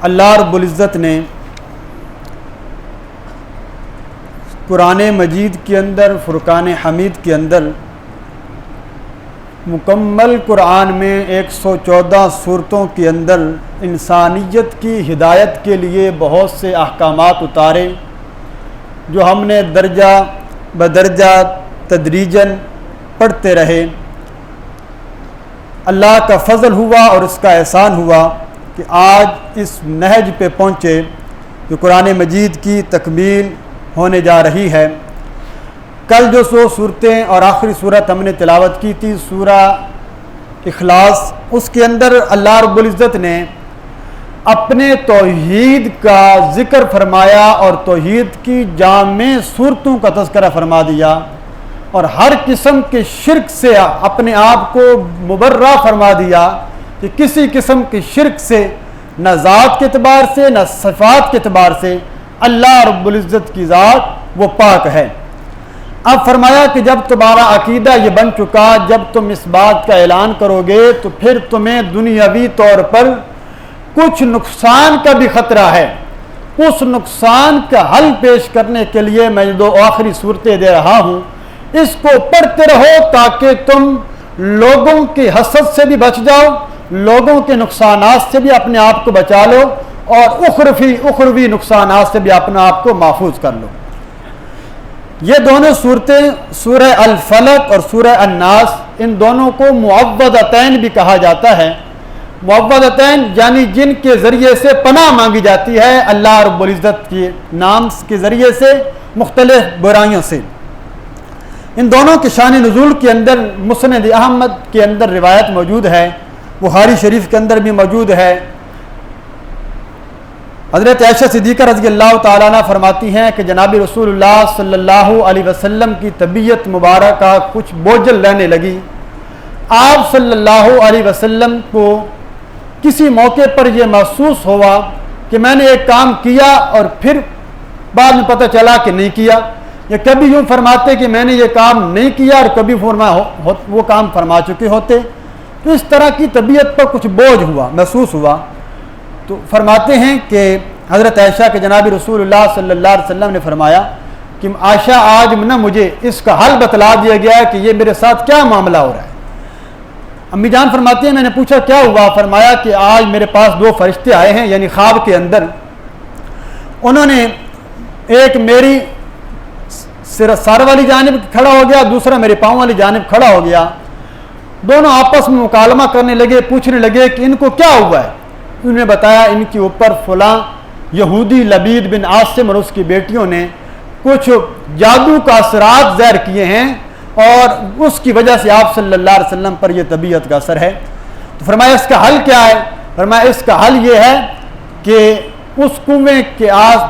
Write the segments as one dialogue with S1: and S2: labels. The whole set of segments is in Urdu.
S1: اللہ رب العزت نے قرآن مجید کے اندر، فرقان حمید کے اندر مکمل قرآن میں 114 صورتوں کے اندر انسانیت کی ہدایت کے لیے بہت سے احکامات اتارے، جو ہم نے درجہ بدرجہ تدریجاً پڑھتے رہے۔ اللہ کا فضل ہوا اور اس کا احسان ہوا کہ آج اس نہج پہ پہنچے جو قرآن مجید کی تکمیل ہونے جا رہی ہے۔ کل جو 100 صورتیں اور آخری صورت ہم نے تلاوت کی تھی سورہ اخلاص، اس کے اندر اللہ رب العزت نے اپنے توحید کا ذکر فرمایا اور توحید کی جامع صورتوں کا تذکرہ فرما دیا، اور ہر قسم کے شرک سے اپنے آپ کو مبرہ فرما دیا کہ کسی قسم کے شرک سے نہ ذات کے اعتبار سے نہ صفات کے اعتبار سے اللہ رب العزت کی ذات وہ پاک ہے۔ اب فرمایا کہ جب تمہارا عقیدہ یہ بن چکا، جب تم اس بات کا اعلان کرو گے تو پھر تمہیں دنیاوی طور پر کچھ نقصان کا بھی خطرہ ہے۔ اس نقصان کا حل پیش کرنے کے لیے میں 2 آخری صورتیں دے رہا ہوں، اس کو پڑھتے رہو تاکہ تم لوگوں کی حسد سے بھی بچ جاؤ، لوگوں کے نقصانات سے بھی اپنے آپ کو بچا لو، اور اخروی نقصانات سے بھی اپنے آپ کو محفوظ کر لو۔ یہ دونوں صورتیں سورہ الفلق اور سورہ الناس، ان دونوں کو معوذتین بھی کہا جاتا ہے۔ معوذتین یعنی جن کے ذریعے سے پناہ مانگی جاتی ہے اللہ رب العزت کے نام کے ذریعے سے مختلف برائیوں سے۔ ان دونوں کے شان نزول کے اندر مسند احمد کے اندر روایت موجود ہے، بخاری شریف کے اندر بھی موجود ہے۔ حضرت عائشہ صدیقہ رضی اللہ تعالیٰ عنہ فرماتی ہیں کہ جناب رسول اللہ صلی اللہ علیہ وسلم کی طبیعت مبارکہ کچھ بوجھل رہنے لگی۔ آپ صلی اللہ علیہ وسلم کو کسی موقع پر یہ محسوس ہوا کہ میں نے ایک کام کیا اور پھر بعد میں پتہ چلا کہ نہیں کیا، یا کبھی یوں فرماتے کہ میں نے یہ کام نہیں کیا اور کبھی وہ کام فرما چکے ہوتے۔ تو اس طرح کی طبیعت پر کچھ بوجھ ہوا، محسوس ہوا۔ تو فرماتے ہیں کہ حضرت عائشہ کے جناب رسول اللہ صلی اللہ علیہ وسلم نے فرمایا کہ عائشہ آج نہ مجھے اس کا حل بتلا دیا گیا ہے کہ یہ میرے ساتھ کیا معاملہ ہو رہا ہے۔ امی جان فرماتی ہیں میں نے پوچھا کیا ہوا؟ فرمایا کہ آج میرے پاس 2 فرشتے آئے ہیں، یعنی خواب کے اندر۔ انہوں نے ایک میری سر والی جانب کھڑا ہو گیا، دوسرا میرے پاؤں والی جانب کھڑا ہو گیا۔ دونوں آپس میں مکالمہ کرنے لگے، پوچھنے لگے کہ ان کو کیا ہوا ہے۔ انہوں نے بتایا ان کے اوپر فلاں یہودی لبید بن عاصم اور اس کی بیٹیوں نے کچھ جادو کا اثرات ظاہر کیے ہیں، اور اس کی وجہ سے آپ صلی اللہ علیہ وسلم پر یہ طبیعت کا اثر ہے۔ تو فرمایا اس کا حل کیا ہے؟ فرمایا اس کا حل یہ ہے کہ اس کنویں کے آس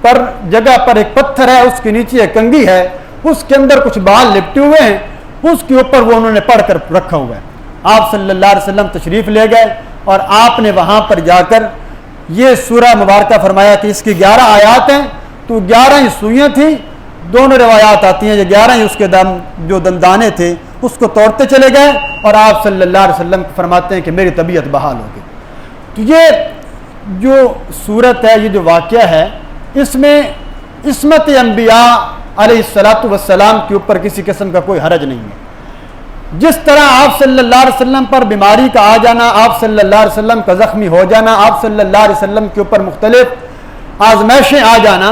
S1: پر جگہ پر ایک پتھر ہے، اس کے نیچے ایک کنگھی ہے، اس کے اندر کچھ بال لپٹے ہوئے ہیں، اس کے اوپر وہ انہوں نے پڑھ کر رکھا ہوا ہے۔ آپ صلی اللہ علیہ وسلم تشریف لے گئے اور آپ نے وہاں پر جا کر یہ سورہ مبارکہ فرمایا کہ اس کی 11 آیات ہیں، تو 11 ہی سوئیاں تھیں۔ دونوں روایات آتی ہیں یہ 11 ہی اس کے جو دندانے تھے اس کو توڑتے چلے گئے، اور آپ صلی اللہ علیہ وسلم فرماتے ہیں کہ میری طبیعت بحال ہو گئی۔ تو یہ جو صورت ہے، یہ جو واقعہ ہے، اس میں عصمت انبیاء علیہ الصلاۃ والسلام کے اوپر کسی قسم کا کوئی حرج نہیں ہے۔ جس طرح آپ صلی اللہ علیہ وسلم پر بیماری کا آ جانا، آپ صلی اللہ علیہ وسلم کا زخمی ہو جانا، آپ صلی اللہ علیہ وسلم کے اوپر مختلف آزمائشیں آ جانا،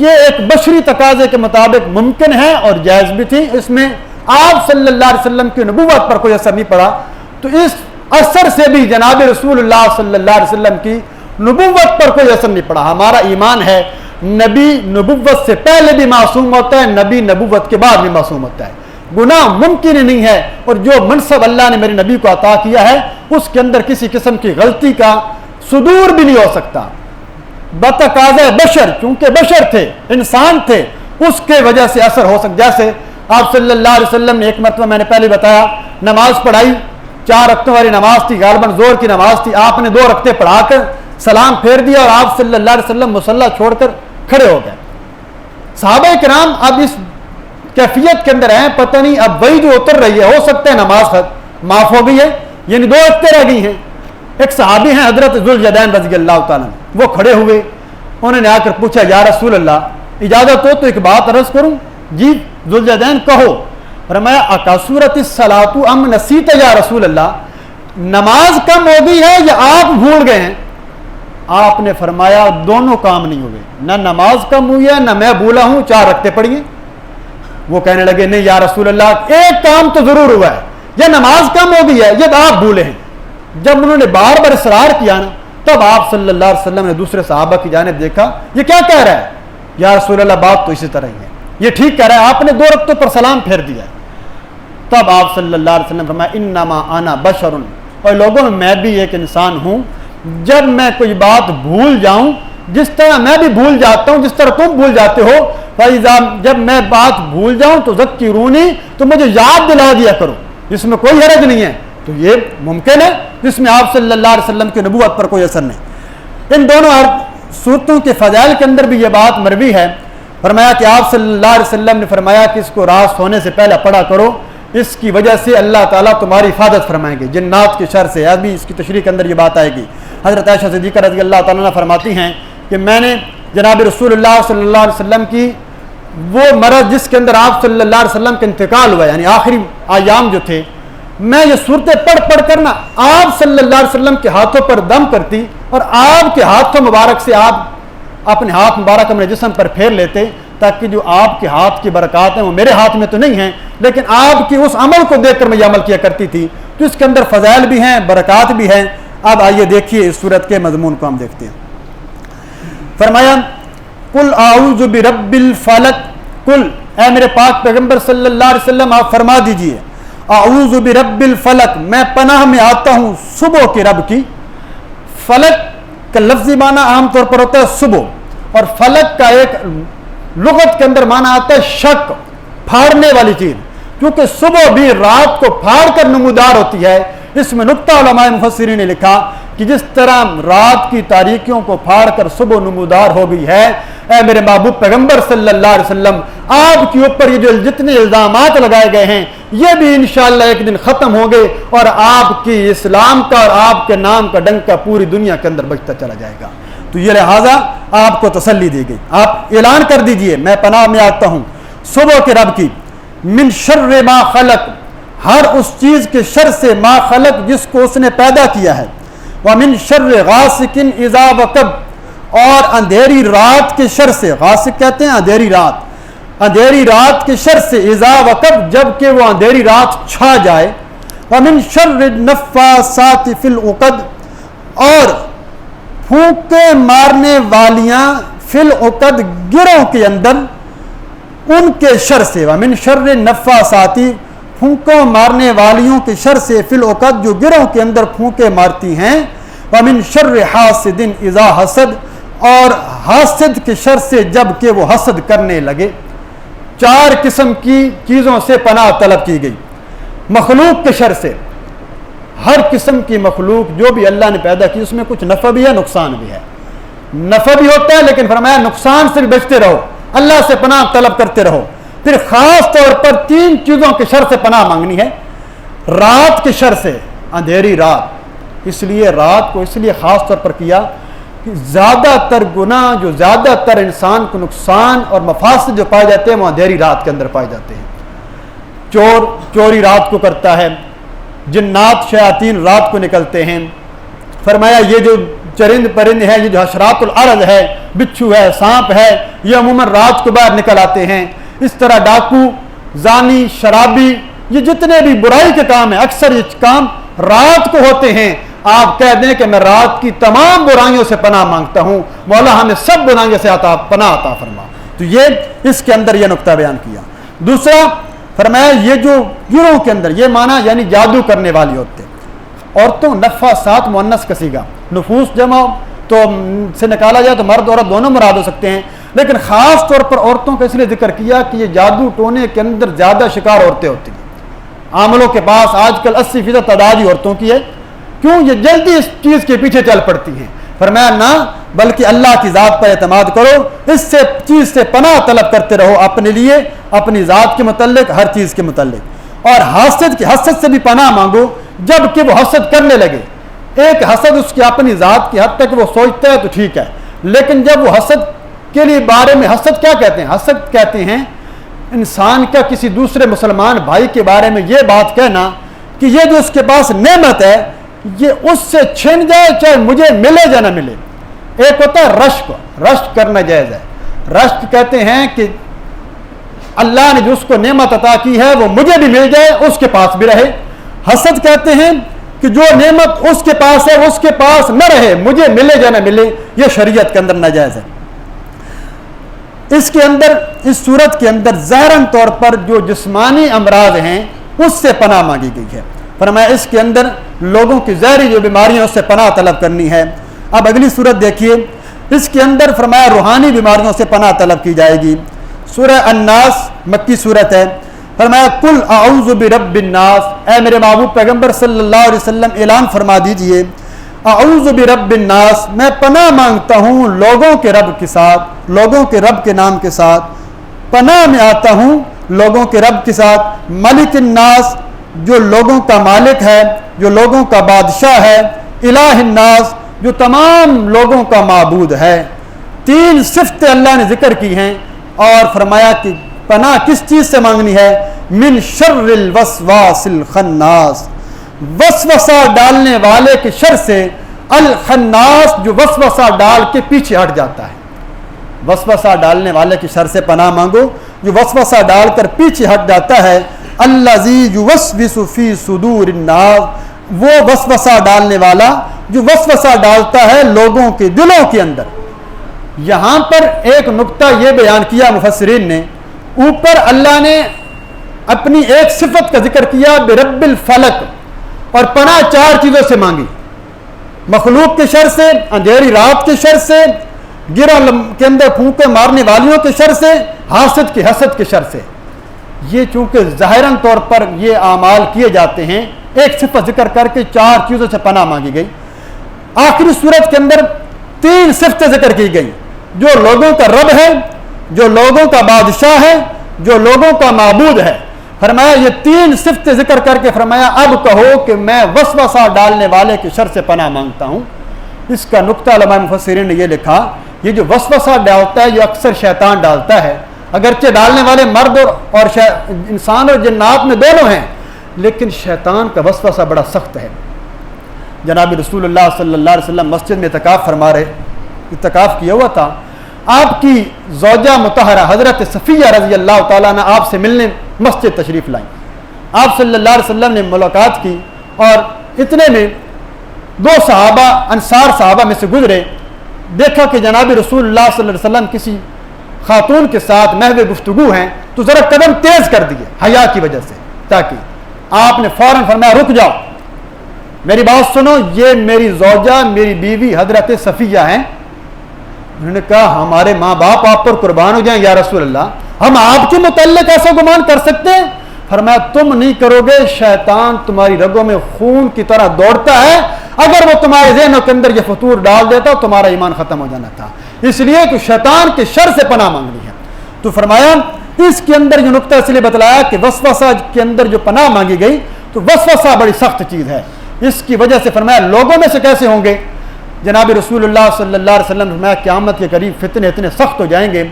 S1: یہ ایک بشری تقاضے کے مطابق ممکن ہے اور جائز بھی تھی۔ اس میں آپ صلی اللہ علیہ وسلم کی نبوت پر کوئی اثر نہیں پڑا، تو اس اثر سے بھی جناب رسول اللہ صلی اللہ علیہ وسلم کی نبوت پر کوئی اثر نہیں پڑا۔ ہمارا ایمان ہے نبی نبوت سے پہلے بھی معصوم ہوتا ہے، نبی نبوت کے بعد بھی معصوم ہوتا ہے۔ گناہ ممکن ہی نہیں ہے، اور جو منصب اللہ نے میرے نبی کو عطا کیا ہے اس کے اندر کسی قسم کی غلطی کا صدور بھی نہیں ہو سکتا۔ بتقاضۂ بشر، کیونکہ بشر تھے، انسان تھے، اس کے وجہ سے اثر ہو سکتا۔ جیسے آپ صلی اللہ علیہ وسلم نے ایک مرتبہ میں نے پہلے بتایا نماز پڑھائی، 4 رکعتوں والی نماز تھی، غالباً زور کی نماز تھی، آپ نے 2 رکعتیں پڑھا کر سلام پھیر دیا اور آپ صلی اللہ علیہ وسلم مصلی چھوڑ کر کھڑے ہو گئے۔ صحابہ کرام اب اس کیفیت کے اندر ہیں، پتہ نہیں اب وہی جو اتر رہی ہے، ہو سکتا ہے نماز معاف ہو گئی ہے، یعنی 2 رکعتیں رہ گئی ہیں، ایک صحابی ہیں حضرت ذوالجدین رضی اللہ تعالیٰ، وہ کھڑے ہوئے، انہوں نے آ کر پوچھا یا رسول اللہ اجازت ہو تو ایک بات عرض کروں؟ جی ذوالجدین کہو۔ فرمایا اکثرت الصلاۃ ام نسیت یا رسول اللہ، نماز کم ہو گئی ہے یا آپ بھول گئے ہیں؟ آپ نے فرمایا دونوں کام نہیں ہوئے، نہ نماز کم ہوئی ہے نہ میں بھولا ہوں، 4 رکعتیں پڑھیے۔ وہ کہنے لگے نہیں یا رسول اللہ ایک کام تو ضرور ہوا ہے، یہ نماز کم ہو گئی ہے یہ آپ بھولے ہیں۔ جب انہوں نے بار بار اصرار کیا نا، تب آپ صلی اللہ علیہ وسلم نے دوسرے صحابہ کی جانب دیکھا، یہ کیا کہہ رہا ہے؟ یا رسول اللہ بات تو اسی طرح ہی ہے، یہ ٹھیک کہہ رہا ہے، آپ نے 2 رکعتوں پر سلام پھیر دیا ہے۔ تب آپ صلی اللہ علیہ وسلم فرمایا انما انا بشر، اور لوگوں میں بھی ایک انسان ہوں، جب میں کوئی بات بھول جاؤں جس طرح میں بھی بھول جاتا ہوں، جس طرح تم بھول جاتے ہو، جب میں بات بھول جاؤں تو ذکرونی، تو مجھے یاد دلا دیا کرو، اس میں کوئی حرج نہیں ہے۔ تو یہ ممکن ہے جس میں آپ صلی اللہ علیہ وسلم کی نبوت پر کوئی اثر نہیں۔ ان دونوں صورتوں کے فضائل کے اندر بھی یہ بات مروی ہے، فرمایا کہ آپ صلی اللہ علیہ وسلم نے فرمایا کہ اس کو رات سونے سے پہلے پڑھا کرو، اس کی وجہ سے اللہ تعالیٰ تمہاری حفاظت فرمائیں گے جنات کے شر سے۔ ابھی اس کی تشریح کے اندر یہ بات آئے گی۔ حضرت عائشہ صدیقہ رضی اللہ تعالیٰ عنہ فرماتی ہیں کہ میں نے جناب رسول اللہ صلی اللہ علیہ وسلم کی وہ مرض جس کے اندر آپ صلی اللہ علیہ وسلم کا انتقال ہوا، یعنی آخری ایام جو تھے، میں یہ صورتیں پڑھ کر نا آپ صلی اللہ علیہ وسلم کے ہاتھوں پر دم کرتی، اور آپ کے ہاتھوں مبارک سے آپ اپنے ہاتھ مبارک اپنے جسم پر پھیر لیتے، تاکہ جو آپ کے ہاتھ کی برکات ہیں وہ میرے ہاتھ میں تو نہیں ہیں، لیکن آپ کی اس عمل کو دیکھ کر میں یہ عمل کیا کرتی تھی، تو اس کے اندر فضائل بھی ہیں، برکات بھی ہیں۔ اب آئیے دیکھیے اس صورت کے مضمون کو ہم دیکھتے ہیں۔ فرمایا قل اعوذ برب الفلق، قل اے میرے پاک پیغمبر صلی اللہ علیہ وسلم آپ فرما دیجئے اعوذ برب الفلق، میں پناہ میں آتا ہوں صبح کے رب کی۔ فلق کا لفظی معنی عام طور پر ہوتا ہے صبح، اور فلق کا ایک لغت کے اندر معنی آتا ہے شک، پھاڑنے والی چیز، کیونکہ صبح بھی رات کو پھاڑ کر نمودار ہوتی ہے۔ اس میں نقطہ علماء مفسرین نے لکھا کہ جس طرح رات کی تاریکیوں کو پھاڑ کر صبح نمودار ہو گئی ہے، اے میرے محبوب پیغمبر صلی اللہ علیہ وسلم آپ کے اوپر یہ جو جتنے الزامات لگائے گئے ہیں یہ بھی انشاءاللہ ایک دن ختم ہوں گے، اور آپ کی اسلام کا اور آپ کے نام کا ڈنکا پوری دنیا کے اندر بجتا چلا جائے گا۔ تو یہ لہٰذا آپ کو تسلی دی گئی، آپ اعلان کر دیجئے میں پناہ میں آتا ہوں صبح کے رب کی، من شر ما خلق، ہر اس چیز کے شر سے، ما خلق جس کو اس نے پیدا کیا ہے، ومن شر غاسق اذا وقب، اور اندھیری رات کے شر سے، غاسق کہتے ہیں اندھیری رات، اندھیری رات کے شر سے، اذا وقب جب کہ وہ اندھیری رات چھا جائے، ومن شر النفاثات فی العقد، اور پھونکے مارنے والیاں فی العقد گروں کے اندر ان کے شر سے، ومن شر النفاثات پھونکوں مارنے والیوں کے شر سے، فی العقد جو گروں کے اندر پھونکے مارتی ہیں، ومن شر حاسد اذا حسد، اور حاسد کے شر سے جب کہ وہ حسد کرنے لگے۔ 4 قسم کی چیزوں سے پناہ طلب کی گئی۔ مخلوق کے شر سے، ہر قسم کی مخلوق جو بھی اللہ نے پیدا کی اس میں کچھ نفع بھی ہے نقصان بھی ہے، نفع بھی ہوتا ہے لیکن فرمایا نقصان سے بھی بچتے رہو، اللہ سے پناہ طلب کرتے رہو۔ پھر خاص طور پر 3 چیزوں کے شر سے پناہ مانگنی ہے۔ رات کے شر سے، اندھیری رات، اس لیے رات کو اس لیے خاص طور پر کیا کہ زیادہ تر گناہ جو زیادہ تر انسان کو نقصان اور مفاسد جو پائے جاتے ہیں وہ اندھیری رات کے اندر پائے جاتے ہیں۔ چور چوری رات کو کرتا ہے، جنات شیاطین رات کو نکلتے ہیں۔ فرمایا یہ جو چرند پرند ہے، یہ جو حشرات الارض ہے، بچھو ہے، سانپ ہے، یہ عموماً رات کو باہر نکل آتے ہیں۔ اس طرح ڈاکو، زانی، شرابی، یہ جتنے بھی برائی کے کام ہیں اکثر یہ کام رات کو ہوتے ہیں۔ آپ کہہ دیں کہ میں رات کی تمام برائیوں سے پناہ مانگتا ہوں، مولا ہمیں سب برائیوں سے پناہ عطا فرما۔ تو یہ اس کے اندر یہ نقطہ بیان کیا۔ دوسرا فرمایا یہ جو گروہ کے اندر یہ معنی یعنی جادو کرنے والی ہوتے، عورتوں نفاسات مؤنث کا صیغہ، نفوس جمع تو سے نکالا جائے تو مرد عورت دونوں مراد ہو سکتے ہیں، لیکن خاص طور پر عورتوں کا اس لیے ذکر کیا کہ یہ جادو ٹونے کے اندر زیادہ شکار عورتیں ہوتی ہیں۔ عاملوں کے پاس آج کل 80% تعداد ہی عورتوں کی ہے، کیوں؟ یہ جلدی اس چیز کے پیچھے چل پڑتی ہیں۔ فرمایا نہ، بلکہ اللہ کی ذات پر اعتماد کرو، اس سے چیز سے پناہ طلب کرتے رہو، اپنے لیے، اپنی ذات کے متعلق، ہر چیز کے متعلق۔ اور حاسد سے بھی پناہ مانگو جب کہ وہ حسد کرنے لگے۔ ایک حسد اس کی اپنی ذات کی حد تک وہ سوچتا ہے تو ٹھیک ہے، لیکن جب وہ حسد کے لیے بارے میں حسد کیا کہتے ہیں؟ حسد کہتے ہیں انسان کا کسی دوسرے مسلمان بھائی کے بارے میں یہ بات کہنا کہ یہ جو اس کے پاس نعمت ہے یہ اس سے چھن جائے چاہے مجھے ملے یا نہ ملے۔ ایک ہوتا ہے رشک، رشک کرنا جائز ہے۔ رشک کہتے ہیں کہ اللہ نے جو اس کو نعمت عطا کی ہے وہ مجھے بھی مل جائے، اس کے پاس بھی رہے۔ حسد کہتے ہیں کہ جو نعمت اس کے پاس ہے وہ اس کے پاس نہ رہے، مجھے ملے یا نہ ملے، یہ شریعت کے اندر ناجائز ہے۔ اس کے اندر، اس صورت کے اندر ظاہراً طور پر جو جسمانی امراض ہیں اس سے پناہ مانگی گئی ہے۔ فرمایا اس کے اندر لوگوں کی ظاہری جو بیماریاں اس سے پناہ طلب کرنی ہے۔ اب اگلی صورت دیکھیے، اس کے اندر فرمایا روحانی بیماریوں سے پناہ طلب کی جائے گی۔ سورہ الناس مکی صورت ہے۔ فرمایا کل اعوذ برب الناس، اے میرے محبوب پیغمبر صلی اللہ علیہ وسلم اعلان فرما دیجئے، اعوذ برب الناس، میں پناہ مانگتا ہوں لوگوں کے رب کے ساتھ، لوگوں کے رب کے نام کے ساتھ، پناہ میں آتا ہوں لوگوں کے رب کے ساتھ، ملک الناس، جو لوگوں کا مالک ہے، جو لوگوں کا بادشاہ ہے، الہ الناس، جو تمام لوگوں کا معبود ہے۔ تین صفتیں اللہ نے ذکر کی ہیں اور فرمایا کہ پناہ کس چیز سے مانگنی ہے؟ من شر الوسواس الخناس، وسوسہ ڈالنے والے کے شر سے، الخناس جو وسوسہ ڈال کے پیچھے ہٹ جاتا ہے۔ وسوسہ ڈالنے والے کے شر سے پناہ مانگو جو وسوسہ ڈال کر پیچھے ہٹ جاتا ہے۔ الذی یوسوس فی صدور الناس، وہ وسوسہ ڈالنے والا جو وسوسہ ڈالتا ہے لوگوں کے دلوں کے اندر۔ یہاں پر ایک نقطہ یہ بیان کیا مفسرین نے، اوپر اللہ نے اپنی ایک صفت کا ذکر کیا برب الفلق، اور پناہ چار چیزوں سے مانگی، مخلوق کے شر سے، اندھیری رات کے شر سے، گرہ کے اندر پھونکے مارنے والیوں کے شر سے، حاسد کے حسد کے شر سے۔ یہ چونکہ ظاہراً طور پر یہ اعمال کیے جاتے ہیں، ایک صفت ذکر کر کے چار چیزوں سے پناہ مانگی گئی۔ آخری صورت کے اندر تین صفتیں ذکر کی گئی، جو لوگوں کا رب ہے، جو لوگوں کا بادشاہ ہے، جو لوگوں کا معبود ہے۔ فرمایا یہ تین صفتیں ذکر کر کے فرمایا اب کہو کہ میں وسوسہ ڈالنے والے کے شر سے پناہ مانگتا ہوں۔ اس کا نقطہ علماء مفسرین نے یہ لکھا، یہ جو وسوسہ ڈالتا ہے یہ اکثر شیطان ڈالتا ہے، اگرچہ ڈالنے والے مرد اور انسان اور جنات میں دونوں ہیں، لیکن شیطان کا وسوسہ بڑا سخت ہے۔ جناب رسول اللہ صلی اللہ علیہ وسلم مسجد میں اعتکاف فرما رہے، اعتکاف کیا ہوا تھا، آپ کی زوجہ مطہرہ حضرت صفیہ رضی اللہ تعالیٰ عنہ آپ سے ملنے مسجد تشریف لائیں۔ آپ صلی اللہ علیہ وسلم نے ملاقات کی اور اتنے میں دو صحابہ انصار صحابہ میں سے گزرے، دیکھا کہ جناب رسول اللہ صلی اللہ علیہ وسلم کسی خاتون کے ساتھ محو گفتگو ہیں، تو ذرا قدم تیز کر دیے حیا کی وجہ سے، تاکہ آپ نے فوراً فرمایا رک جاؤ، میری بات سنو، یہ میری زوجہ میری بیوی حضرت صفیہ ہیں۔ انہوں نے کہا ہمارے ماں باپ آپ پر قربان ہو جائیں یا رسول اللہ، ہم آپ کے متعلق ایسا گمان کر سکتے ہیں؟ فرمایا تم نہیں کرو گے، شیطان تمہاری رگوں میں خون کی طرح دوڑتا ہے، اگر وہ تمہارے ذہنوں کے اندر یہ فطور ڈال دیتا تمہارا ایمان ختم ہو جانا تھا، اس لیے کہ شیطان کے شر سے پناہ مانگنی ہے۔ تو فرمایا اس کے اندر جو نقطہ اس لیے بتلایا کہ وسوسہ کے اندر جو پناہ مانگی گئی، تو وسوسہ بڑی سخت چیز ہے، اس کی وجہ سے فرمایا لوگوں میں سے کیسے ہوں گے؟ جناب رسول اللہ صلی اللہ علیہ وسلم نے فرمایا قیامت کے قریب فتنے اتنے سخت ہو جائیں گے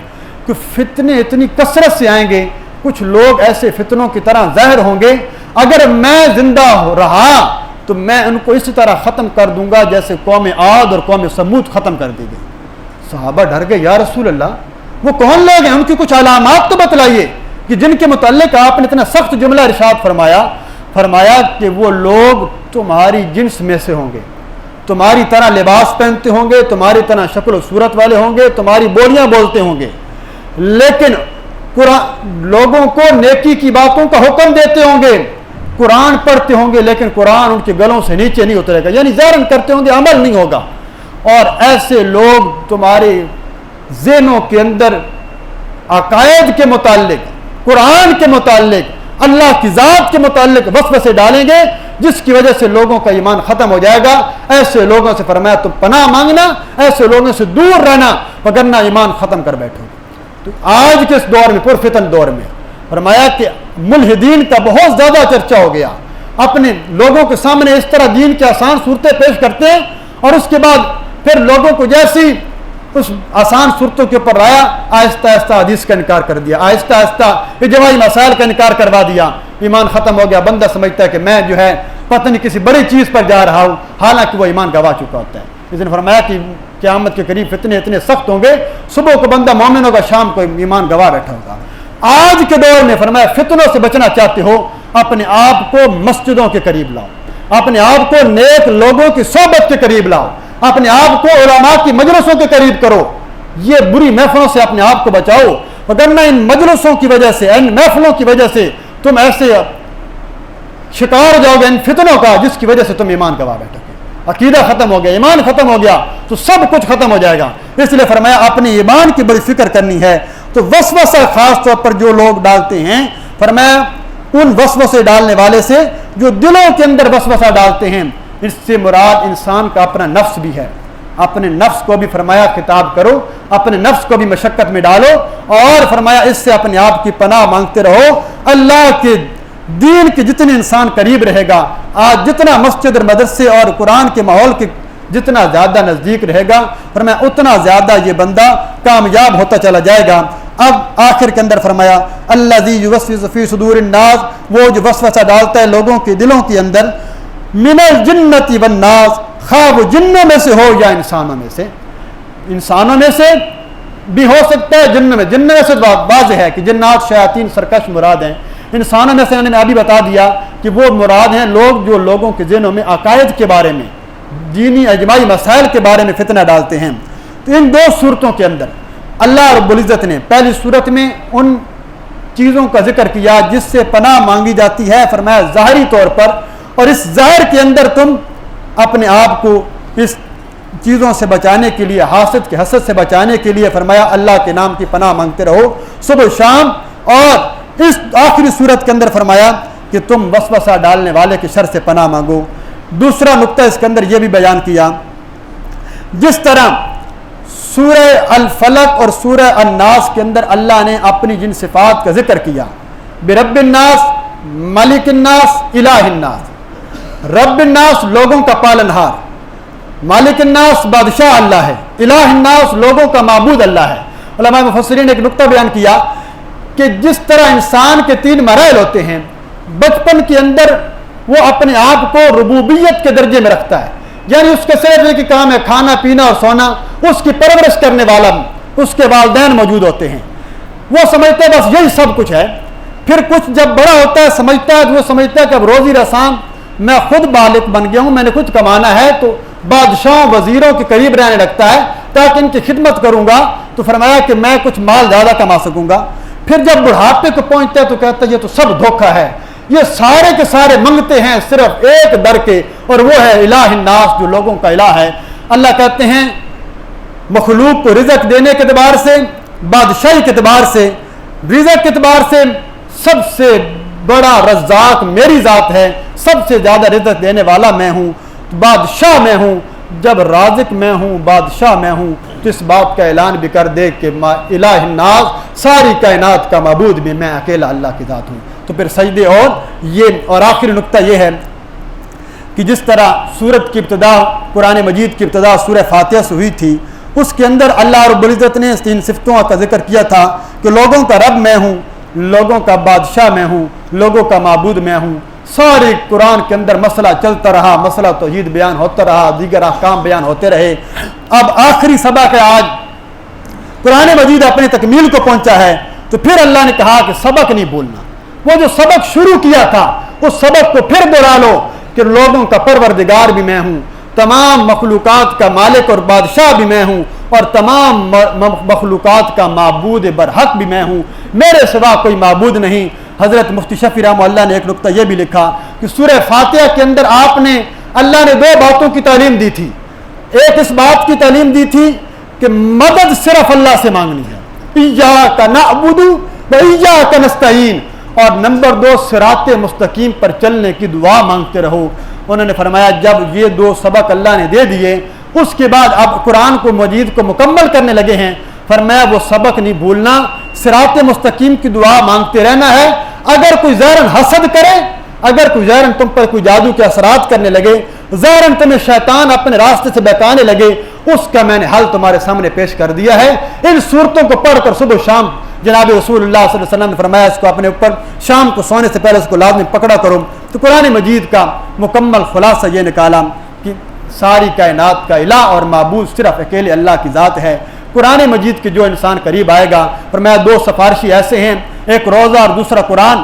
S1: کہ فتنے اتنی کثرت سے آئیں گے، کچھ لوگ ایسے فتنوں کی طرح ظاہر ہوں گے، اگر میں زندہ رہا تو میں ان کو اسی طرح ختم کر دوں گا جیسے قوم عاد اور قوم سمود ختم کر دی گئی۔ صحابہ ڈر گئے، یا رسول اللہ وہ کون لوگ ہیں، ان کی کچھ علامات تو بتلائیے کہ جن کے متعلق آپ نے اتنا سخت جملہ ارشاد فرمایا۔ فرمایا کہ وہ لوگ تمہاری جنس میں سے ہوں گے، تمہاری طرح لباس پہنتے ہوں گے، تمہاری طرح شکل و صورت والے ہوں گے، تمہاری بولیاں بولتے ہوں گے، لیکن لوگوں کو نیکی کی باتوں کا حکم دیتے ہوں گے، قرآن پڑھتے ہوں گے، لیکن قرآن ان کے گلوں سے نیچے نہیں اترے گا، یعنی ظاہراً کرتے ہوں گے عمل نہیں ہوگا۔ اور ایسے لوگ تمہارے ذہنوں کے اندر عقائد کے متعلق، قرآن کے متعلق، اللہ کی ذات کے متعلق وسوسے ڈالیں گے، جس کی وجہ سے لوگوں کا ایمان ختم ہو جائے گا۔ ایسے لوگوں سے فرمایا تم پناہ مانگنا، ایسے لوگوں سے دور رہنا، وگرنہ ایمان ختم کر بیٹھو گے۔ تو آج کے اس دور میں، پرفتن دور میں، فرمایا کہ ملحدین کا بہت زیادہ چرچا ہو گیا۔ اپنے لوگوں کے سامنے اس طرح دین کی آسان صورتیں پیش کرتے ہیں اور اس کے بعد پھر لوگوں کو جیسی اس آسان صورتوں کے اوپر لایا آہستہ آہستہ حدیث کا انکار کر دیا, آہستہ آہستہ اجتماعی مسائل کا انکار کروا دیا, ایمان ختم ہو گیا. بندہ سمجھتا ہے کہ میں جو ہے پتہ نہیں کسی بڑی چیز پر جا رہا ہوں, حالانکہ وہ ایمان گوا چکا ہوتا ہے. اس نے فرمایا کہ قیامت کے قریب فتنے اتنے سخت ہوں گے, صبح کو بندہ مومن ہوگا, شام کو ایمان گوا بیٹھا ہوگا. آج کے دور میں فرمایا فتنوں سے بچنا چاہتے ہو اپنے آپ کو مسجدوں کے قریب لاؤ, اپنے آپ کو نیک لوگوں کی صحبت کے قریب لاؤ, اپنے آپ کو علماء کی مجلسوں کے قریب کرو. یہ بری محفلوں سے اپنے آپ کو بچاؤ, وگرنہ ان مجلسوں کی وجہ سے, ان محفلوں کی وجہ سے تم ایسے شکار ہو جاؤ گے ان فتنوں کا جس کی وجہ سے تم ایمان گوا بیٹھو گے. عقیدہ ختم ہو گیا, ایمان ختم ہو گیا تو سب کچھ ختم ہو جائے گا. اس لیے فرمایا اپنے ایمان کی بڑی فکر کرنی ہے. تو وسوسہ خاص طور پر جو لوگ ڈالتے ہیں, فرمایا ان وسوسے ڈالنے والے سے جو دلوں کے اندر وسوسہ ڈالتے ہیں, اس سے مراد انسان کا اپنا نفس بھی ہے. اپنے نفس کو بھی فرمایا خطاب کرو, اپنے نفس کو بھی مشقت میں ڈالو, اور فرمایا اس سے اپنے آپ کی پناہ مانگتے رہو. اللہ کے دین کے جتنے انسان قریب رہے گا, آج جتنا مسجد اور مدرسے اور قرآن کے ماحول کے جتنا زیادہ نزدیک رہے گا, فرمایا اتنا زیادہ یہ بندہ کامیاب ہوتا چلا جائے گا. اب آخر کے اندر فرمایا الذی یوسوس فی صدور الناس, وہ جو وسوسہ ڈالتا ہے لوگوں کے دلوں کے اندر, من الجنۃ والناس, خواہ وہ جنوں میں سے ہو یا انسانوں میں سے. انسانوں میں سے بھی ہو سکتا ہے, جنوں میں سے واضح ہے کہ جنات شیاطین سرکش مراد ہیں. انسانوں میں سے انہوں نے ابھی بتا دیا کہ وہ مراد ہیں لوگ جو لوگوں کے ذہنوں میں عقائد کے بارے میں, دینی اجتماعی مسائل کے بارے میں فتنہ ڈالتے ہیں. تو ان دو صورتوں کے اندر اللہ رب العزت نے پہلی صورت میں ان چیزوں کا ذکر کیا جس سے پناہ مانگی جاتی ہے, فرمایا ظاہری طور پر, اور اس ظاہر کے اندر تم اپنے آپ کو اس چیزوں سے بچانے کے لیے, حاسد کے حسد سے بچانے کے لیے فرمایا اللہ کے نام کی پناہ مانگتے رہو صبح شام. اور اس آخری صورت کے اندر فرمایا کہ تم وسوسہ ڈالنے والے کے شر سے پناہ مانگو. دوسرا نقطہ اس کے اندر یہ بھی بیان کیا, جس طرح سورہ الفلق اور سورہ الناس کے اندر اللہ نے اپنی جن صفات کا ذکر کیا, برب الناس, ملک الناس, الہ الناس. رب الناس لوگوں کا پالنہار, مالک الناس بادشاہ اللہ ہے, الہ الناس لوگوں کا معبود اللہ ہے. علماء مفسرین نے ایک نقطہ بیان کیا کہ جس طرح انسان کے 3 مراحل ہوتے ہیں, بچپن کے اندر وہ اپنے آپ کو ربوبیت کے درجے میں رکھتا ہے, یعنی اس کے صرف ایک کام ہے کھانا پینا اور سونا, اس کی پرورش کرنے والا اس کے والدین موجود ہوتے ہیں, وہ سمجھتا ہے بس یہی سب کچھ ہے. پھر کچھ جب بڑا ہوتا ہے سمجھتا ہے, وہ سمجھتا ہے کہ اب روزی رساں میں خود بالغ بن گیا ہوں, میں نے کچھ کمانا ہے, تو بادشاہوں وزیروں کے قریب رہنے لگتا ہے تاکہ ان کی خدمت کروں گا, تو فرمایا کہ میں کچھ مال زیادہ کما سکوں گا. پھر جب بڑھاپے کو پہنچتا ہے تو کہتا ہے یہ تو سب دھوکہ ہے, یہ سارے کے سارے منگتے ہیں صرف ایک در کے, اور وہ ہے الہ الناس جو لوگوں کا الہ ہے. اللہ کہتے ہیں مخلوق کو رزق دینے کے اعتبار سے, بادشاہی کے اعتبار سے, رزق کے اعتبار سے سب سے بڑا رزاق میری ذات ہے, سب سے زیادہ رزق دینے والا میں ہوں, بادشاہ میں ہوں. جب رازق میں ہوں, بادشاہ میں ہوں, تو اس بات کا اعلان بھی کر دے کہ الہ الناس ساری کائنات کا معبود بھی میں اکیلا اللہ کی ذات ہوں. تو پھر سجدے اور آخری نقطہ یہ ہے کہ جس طرح سورت کی ابتدا, قرآن مجید کی ابتدا سورہ فاتحہ سے ہوئی تھی, اس کے اندر اللہ رب العزت نے 3 صفتوں کا ذکر کیا تھا کہ لوگوں کا رب میں ہوں, لوگوں کا بادشاہ میں ہوں, لوگوں کا معبود میں ہوں. سارے قرآن کے اندر مسئلہ چلتا رہا, مسئلہ توحید بیان ہوتا رہا, دیگر احکام بیان ہوتے رہے. اب آخری سبق ہے, آج قرآن مجید اپنی تکمیل کو پہنچا ہے, تو پھر اللہ نے کہا کہ سبق نہیں بھولنا. وہ جو سبق شروع کیا تھا اس سبق کو پھر دہرا لو کہ لوگوں کا پروردگار بھی میں ہوں, تمام مخلوقات کا مالک اور بادشاہ بھی میں ہوں, اور تمام مخلوقات کا معبود برحق بھی میں ہوں, میرے سوا کوئی معبود نہیں. حضرت مفتی شفیع رحمہ اللہ نے ایک نقطہ یہ بھی لکھا کہ سورہ فاتحہ کے اندر اللہ نے 2 باتوں کی تعلیم دی تھی. ایک اس بات کی تعلیم دی تھی کہ مدد صرف اللہ سے مانگنی ہے, ایاک نعبد و ایاک نستعین, اور نمبر 2 صراط مستقیم پر چلنے کی دعا مانگتے رہو. انہوں نے فرمایا جب یہ 2 سبق اللہ نے دے دیے, اس کے بعد اب قرآن کو مجید کو مکمل کرنے لگے ہیں. فرمایا وہ سبق نہیں بھولنا, صراط مستقیم کی دعا مانگتے رہنا ہے. اگر کوئی ظاہراً حسد کرے اگر کوئی ظاہراً تم پر کوئی جادو کے اثرات کرنے لگے، ظاہراً تمہیں شیطان اپنے راستے سے بہکانے لگے، اس کا میں نے حل تمہارے سامنے پیش کر دیا ہے۔ ان صورتوں کو پڑھ کر صبح و شام جناب رسول اللہ صلی اللہ علیہ وسلم نے فرمایا اس کو اپنے اوپر شام کو سونے سے پہلے اس کو لازمی پکڑا کرو۔ تو قرآن مجید کا مکمل خلاصہ یہ نکالا کہ ساری کائنات کا الہ اور معبود صرف اکیلے اللہ کی ذات ہے۔ قرآن مجید کے جو انسان قریب آئے گا، فرمایا دو سفارشی ایسے ہیں، ایک روزہ اور دوسرا قرآن،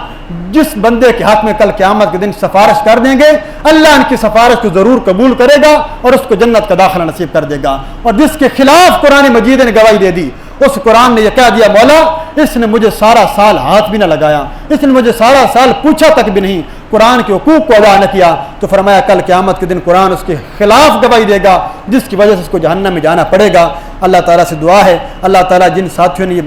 S1: جس بندے کے حق میں کل قیامت کے دن سفارش کر دیں گے، اللہ ان کی سفارش کو ضرور قبول کرے گا اور اس کو جنت کا داخلہ نصیب کر دے گا۔ اور جس کے خلاف قرآن مجید نے گواہی دے دی، اس قرآن نے یہ کہہ دیا، مولا اس نے مجھے سارا سال ہاتھ بھی نہ لگایا، اس نے مجھے سارا سال پوچھا تک بھی نہیں، قرآن کے حقوق کو ادا نہ کیا، تو فرمایا کل قیامت کے دن قرآن اس کے خلاف گواہی دے گا، جس کی وجہ سے اس کو جہنم میں جانا پڑے گا۔ اللہ تعالیٰ سے دعا ہے، اللہ تعالیٰ جن ساتھیوں نے یہ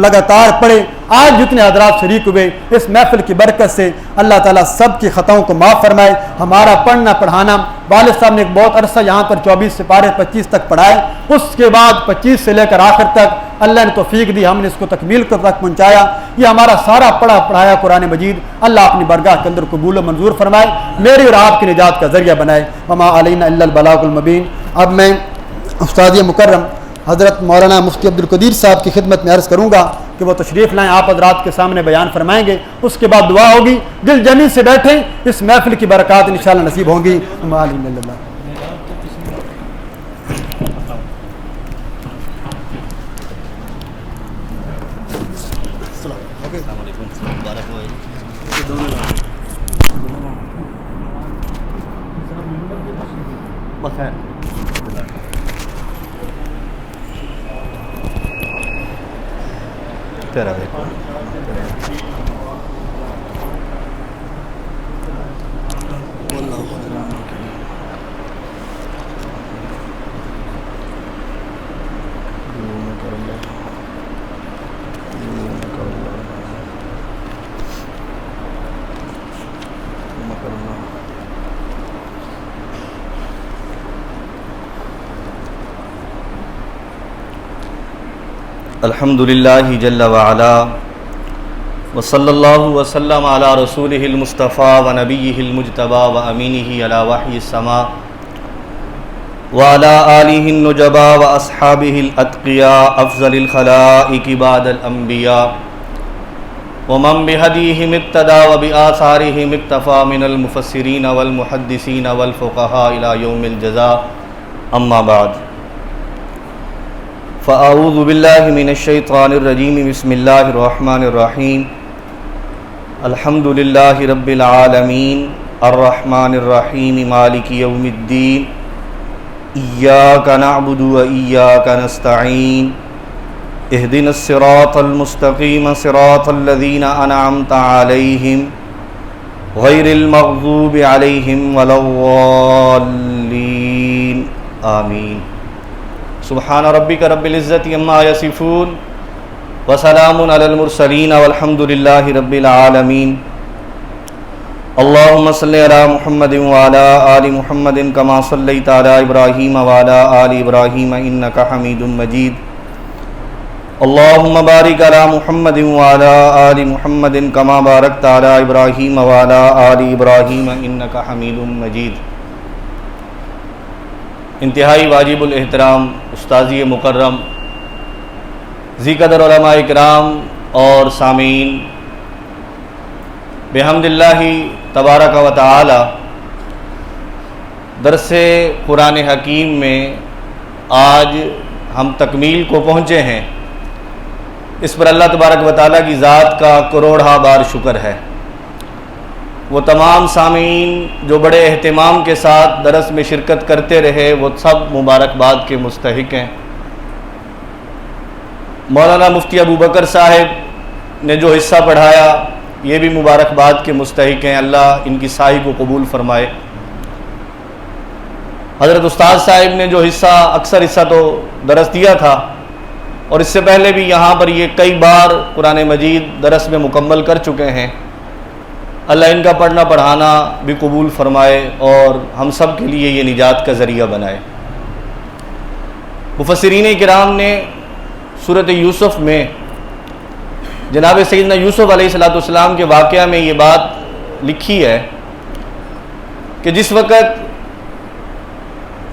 S1: لگاتار پڑھے، آج جتنے حضرات شریک ہوئے، اس محفل کی برکت سے اللہ تعالیٰ سب کی خطاؤں کو معاف فرمائے۔ ہمارا پڑھنا پڑھانا، والد صاحب نے ایک بہت عرصہ یہاں پر 24 سے پارے 25 تک پڑھائے، اس کے بعد 25 سے لے کر آخر تک اللہ نے توفیق دی، ہم نے اس کو تکمیل تک پہنچایا۔ یہ ہمارا سارا پڑھایا قرآن مجید اللہ اپنی برگاہ کے اندر قبول و منظور فرمائے، میری اور آپ کی نجات کا ذریعہ بنائے۔ وما علینا الا البلاغ المبین۔ اب میں استاد مکرم حضرت مولانا مفتی عبد القدیر صاحب کی خدمت میں عرض کروں گا کہ وہ تشریف لائیں، آپ حضرات کے سامنے بیان فرمائیں گے، اس کے بعد دعا ہوگی، دل جمی سے بیٹھیں، اس محفل کی برکات انشاءاللہ نصیب ہوں گی۔
S2: تیرا دیکھو الحمد للہ جل وعلا وصلی اللہ وسلم علی رسولہ المصطفیٰ ونبیہ المجتبیٰ وامینہ علی وحی السماء وعلی آلہ النجباء واصحابہ الاتقیاء افضل الخلائق بعد الانبیاء ومن بہدیہم اقتدی وبآثارہم اقتفی من المفسرین والمحدثین والفقہاء الی یوم الجزاء، اما بعد فاعوذ باللہ من الشیطان الرجیم، بسم اللہ الرحمن الرحیم، الحمد للہ رب العالمین الرحمن الرحیم مالک یوم الدین، ایاک نعبد و ایاک نستعین، اہدنا الصراط المستقیم صراط الذین انعمت علیہم غیر المغضوب علیہم ولا الضالین، آمین۔ سبحان ربک رب العزت عما یصفون وسلام علی المرسلین والحمد للہ رب العالمین۔ اللہم صلی علی محمد وعلی آل محمد کما صلیت علی ابراہیم وعلی آل ابراہیم انک حمید مجید۔ اللہم بارک علی محمد وعلی آل محمد کما بارکت علی ابراہیم وعلی آل ابراہیم انک حمید مجید۔ انتہائی واجب الاحترام استاذی مکرم، ذی قدر علماء اکرام اور سامعین، بحمد اللہ تبارک و تعالی درس قرآن حکیم میں آج ہم تکمیل کو پہنچے ہیں۔ اس پر اللہ تبارک و تعالی کی ذات کا کروڑہ بار شکر ہے۔ وہ تمام سامعین جو بڑے اہتمام کے ساتھ درس میں شرکت کرتے رہے، وہ سب مبارکباد کے مستحق ہیں۔ مولانا مفتی ابو بکر صاحب نے جو حصہ پڑھایا یہ بھی مبارکباد کے مستحق ہیں، اللہ ان کی سعی کو قبول فرمائے۔ حضرت استاد صاحب نے جو اکثر حصہ تو درس دیا تھا، اور اس سے پہلے بھی یہاں پر یہ کئی بار قرآن مجید درس میں مکمل کر چکے ہیں، اللہ ان کا پڑھنا پڑھانا بھی قبول فرمائے اور ہم سب کے لیے یہ نجات کا ذریعہ بنائے۔ مفسرین کرام نے سورۃ یوسف میں جناب سیدنا یوسف علیہ السلام کے واقعہ میں یہ بات لکھی ہے کہ جس وقت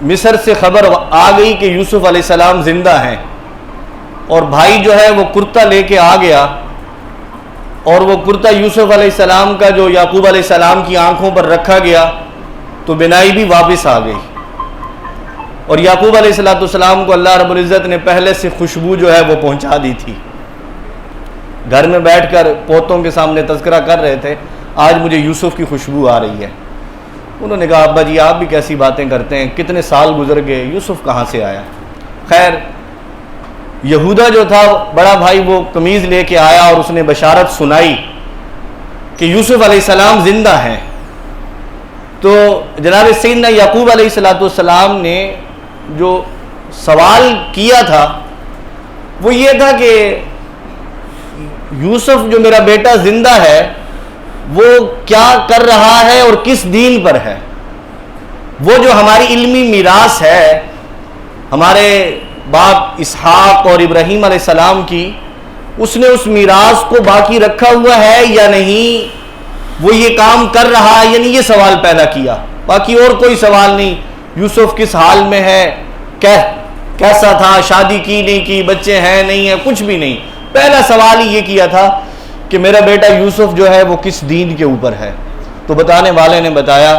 S2: مصر سے خبر آ گئی کہ یوسف علیہ السلام زندہ ہیں اور بھائی جو ہے وہ کرتا لے کے آ گیا اور وہ کرتا یوسف علیہ السلام کا جو یعقوب علیہ السلام کی آنکھوں پر رکھا گیا تو بینائی بھی واپس آ گئی اور یعقوب علیہ السلام کو اللہ رب العزت نے پہلے سے خوشبو جو ہے وہ پہنچا دی تھی. گھر میں بیٹھ کر پوتوں کے سامنے تذکرہ کر رہے تھے, آج مجھے یوسف کی خوشبو آ رہی ہے. انہوں نے کہا ابا جی آپ بھی کیسی باتیں کرتے ہیں, کتنے سال گزر گئے, یوسف کہاں سے آیا. خیر یہودا جو تھا بڑا بھائی وہ قمیض لے کے آیا اور اس نے بشارت سنائی کہ یوسف علیہ السلام زندہ ہیں. تو جناب سیدنا یعقوب علیہ السلام نے جو سوال کیا تھا وہ یہ تھا کہ یوسف جو میرا بیٹا زندہ ہے وہ کیا کر رہا ہے اور کس دین پر ہے. وہ جو ہماری علمی میراث ہے ہمارے باپ اسحاق اور ابراہیم علیہ السلام کی, اس نے اس میراث کو باقی رکھا ہوا ہے یا نہیں, وہ یہ کام کر رہا ہے یعنی یہ سوال پیدا کیا. باقی اور کوئی سوال نہیں, یوسف کس حال میں ہے, کیسا تھا, شادی کی نہیں کی, بچے ہیں نہیں ہیں, کچھ بھی نہیں. پہلا سوال ہی یہ کیا تھا کہ میرا بیٹا یوسف جو ہے وہ کس دین کے اوپر ہے. تو بتانے والے نے بتایا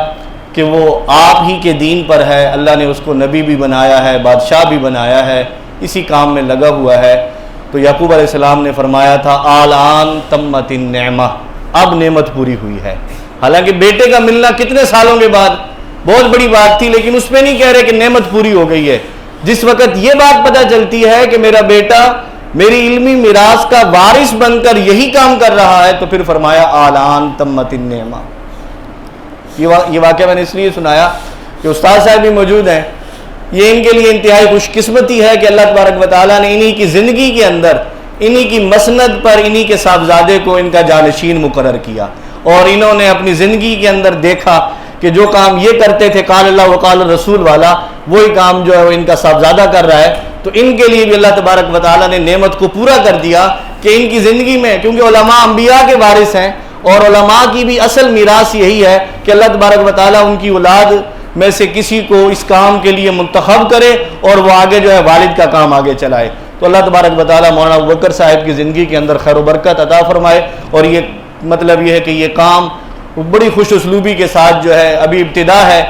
S2: کہ وہ آپ ہی کے دین پر ہے, اللہ نے اس کو نبی بھی بنایا ہے, بادشاہ بھی بنایا ہے, اسی کام میں لگا ہوا ہے. تو یعقوب علیہ السلام نے فرمایا تھا آلان تمت النعمہ, اب نعمت پوری ہوئی ہے. حالانکہ بیٹے کا ملنا کتنے سالوں کے بعد بہت بڑی بات تھی, لیکن اس پہ نہیں کہہ رہے کہ نعمت پوری ہو گئی ہے. جس وقت یہ بات پتہ چلتی ہے کہ میرا بیٹا میری علمی میراث کا وارث بن کر یہی کام کر رہا ہے, تو پھر فرمایا آلان تمت النعمہ. یہ واقعہ میں نے اس لیے سنایا کہ استاد صاحب بھی موجود ہیں, یہ ان کے لیے انتہائی خوش قسمتی ہے کہ اللہ تبارک و تعالیٰ نے انہی کی زندگی کے اندر انہی کی مسند پر انہی کے صاحبزادے کو ان کا جانشین مقرر کیا, اور انہوں نے اپنی زندگی کے اندر دیکھا کہ جو کام یہ کرتے تھے قال اللہ و قال الرسول والا, وہی کام جو ہے وہ ان کا صاحبزادہ کر رہا ہے. تو ان کے لیے بھی اللہ تبارک و تعالیٰ نے نعمت کو پورا کر دیا کہ ان کی زندگی میں, کیونکہ علماء انبیاء کے وارث ہیں اور علماء کی بھی اصل میراث یہی ہے کہ اللہ تبارک و تعالیٰ ان کی اولاد میں سے کسی کو اس کام کے لیے منتخب کرے اور وہ آگے جو ہے والد کا کام آگے چلائے. تو اللہ تبارک و تعالیٰ مولانا ابوبکر صاحب کی زندگی کے اندر خیر و برکت عطا فرمائے. اور یہ مطلب یہ ہے کہ یہ کام بڑی خوش اسلوبی کے ساتھ جو ہے ابھی ابتدا ہے,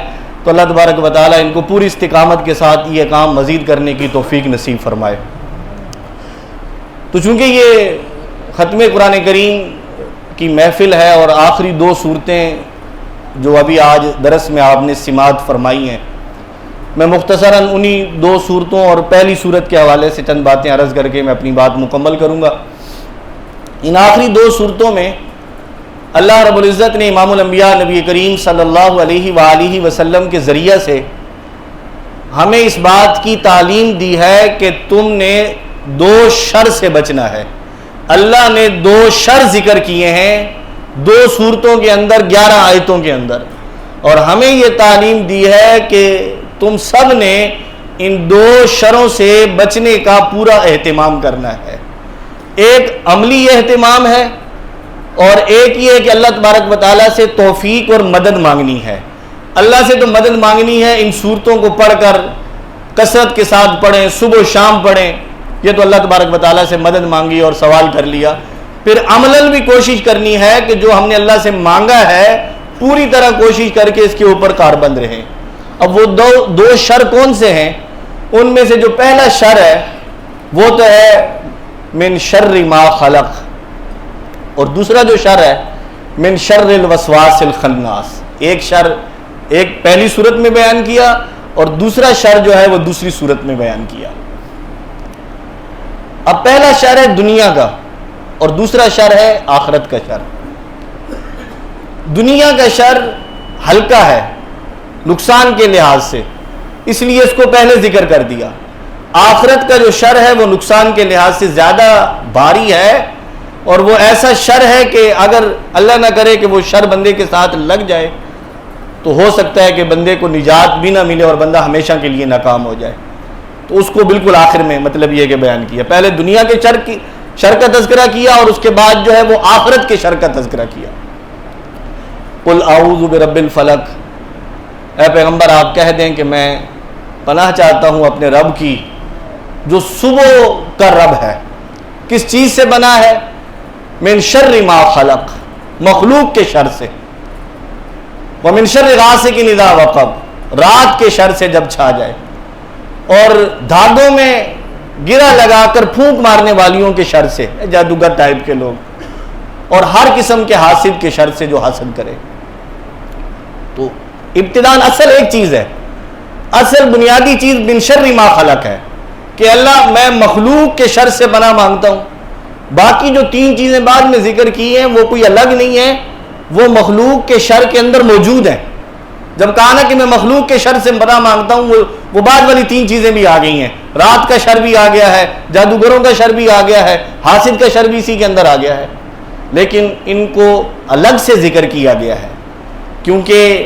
S2: تو اللہ تبارک و تعالیٰ ان کو پوری استقامت کے ساتھ یہ کام مزید کرنے کی توفیق نصیب فرمائے. تو چونکہ یہ ختم قرآن کریم کی محفل ہے اور آخری 2 صورتیں جو ابھی آج درس میں آپ نے سماعت فرمائی ہیں, میں مختصراً انہی 2 صورتوں اور پہلی صورت کے حوالے سے چند باتیں عرض کر کے میں اپنی بات مکمل کروں گا. ان آخری 2 صورتوں میں اللہ رب العزت نے امام الانبیاء نبی کریم صلی اللہ علیہ وآلہ وسلم کے ذریعہ سے ہمیں اس بات کی تعلیم دی ہے کہ تم نے 2 شر سے بچنا ہے. اللہ نے 2 شر ذکر کیے ہیں 2 صورتوں کے اندر 11 آیتوں کے اندر, اور ہمیں یہ تعلیم دی ہے کہ تم سب نے ان 2 شروں سے بچنے کا پورا اہتمام کرنا ہے. ایک عملی اہتمام ہے اور ایک یہ ہے کہ اللہ تبارک و تعالیٰ سے توفیق اور مدد مانگنی ہے. اللہ سے تو مدد مانگنی ہے, ان صورتوں کو پڑھ کر کثرت کے ساتھ پڑھیں, صبح و شام پڑھیں, یہ تو اللہ تبارک و تعالیٰ سے مدد مانگی اور سوال کر لیا. پھر عملاً بھی کوشش کرنی ہے کہ جو ہم نے اللہ سے مانگا ہے پوری طرح کوشش کر کے اس کے اوپر کاربند رہیں. اب وہ 2 شر کون سے ہیں؟ ان میں سے جو پہلا شر ہے وہ تو ہے من شر ما خلق, اور دوسرا جو شر ہے من شر الوسواس الخناس. ایک شر ایک پہلی صورت میں بیان کیا اور دوسرا شر جو ہے وہ دوسری صورت میں بیان کیا. اب پہلا شر ہے دنیا کا اور دوسرا شر ہے آخرت کا شر. دنیا کا شر ہلکا ہے نقصان کے لحاظ سے, اس لیے اس کو پہلے ذکر کر دیا. آخرت کا جو شر ہے وہ نقصان کے لحاظ سے زیادہ بھاری ہے, اور وہ ایسا شر ہے کہ اگر اللہ نہ کرے کہ وہ شر بندے کے ساتھ لگ جائے تو ہو سکتا ہے کہ بندے کو نجات بھی نہ ملے اور بندہ ہمیشہ کے لیے ناکام ہو جائے. تو اس کو بالکل آخر میں مطلب یہ کہ بیان کیا. پہلے دنیا کے شر کا تذکرہ کیا اور اس کے بعد جو ہے وہ آخرت کے شر کا تذکرہ کیا. قل اعوذ برب الفلق، اے پیغمبر آپ کہہ دیں کہ میں پناہ چاہتا ہوں اپنے رب کی جو صبح کا رب ہے۔ کس چیز سے بنا ہے؟ من شر ما خلق، مخلوق کے شر سے، ومن شر غاسق اذا وقب، رات کے شر سے جب چھا جائے، اور دھاگوں میں گرا لگا کر پھونک مارنے والیوں کے شر سے، جادوگر ٹائپ کے لوگ، اور ہر قسم کے حاسد کے شر سے جو حسد کرے۔ تو ابتداءً اصل ایک چیز ہے، اصل بنیادی چیز من شر ما خلق ہے کہ اللہ میں مخلوق کے شر سے پناہ مانگتا ہوں۔ باقی جو تین چیزیں بعد میں ذکر کی ہیں وہ کوئی الگ نہیں ہے، وہ مخلوق کے شر کے اندر موجود ہیں۔ جب کہا نا کہ میں مخلوق کے شر سے پناہ مانگتا ہوں، وہ بعد والی تین چیزیں بھی آ گئی ہیں، رات کا شر بھی آ گیا ہے، جادوگروں کا شر بھی آ گیا ہے، حاسد کا شر بھی اسی کے اندر آ گیا ہے، لیکن ان کو الگ سے ذکر کیا گیا ہے کیونکہ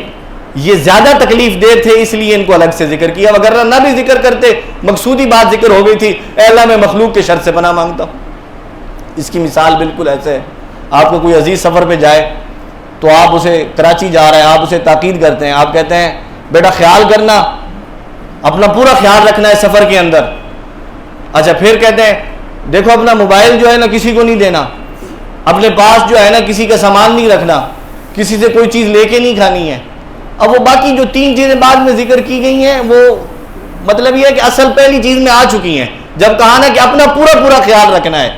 S2: یہ زیادہ تکلیف دہ تھے، اس لیے ان کو الگ سے ذکر کیا، وغیرہ نہ بھی ذکر کرتے مقصودی بات ذکر ہو گئی تھی، اے اللہ میں مخلوق کے شر سے پناہ مانگتا ہوں۔ اس کی مثال بالکل ایسے ہے، آپ کو کوئی عزیز سفر پہ جائے تو آپ اسے، کراچی جا رہے ہیں، آپ اسے تاکید کرتے ہیں، آپ کہتے ہیں بیٹا خیال کرنا، اپنا پورا خیال رکھنا ہے سفر کے اندر۔ اچھا پھر کہتے ہیں دیکھو اپنا موبائل جو ہے نا کسی کو نہیں دینا، اپنے پاس جو ہے نا کسی کا سامان نہیں رکھنا، کسی سے کوئی چیز لے کے نہیں کھانی ہے۔ اب وہ باقی جو تین چیزیں بعد میں ذکر کی گئی ہیں وہ مطلب یہ ہے کہ اصل پہلی چیز میں آ چکی ہیں، جب کہا نا کہ اپنا پورا خیال رکھنا ہے،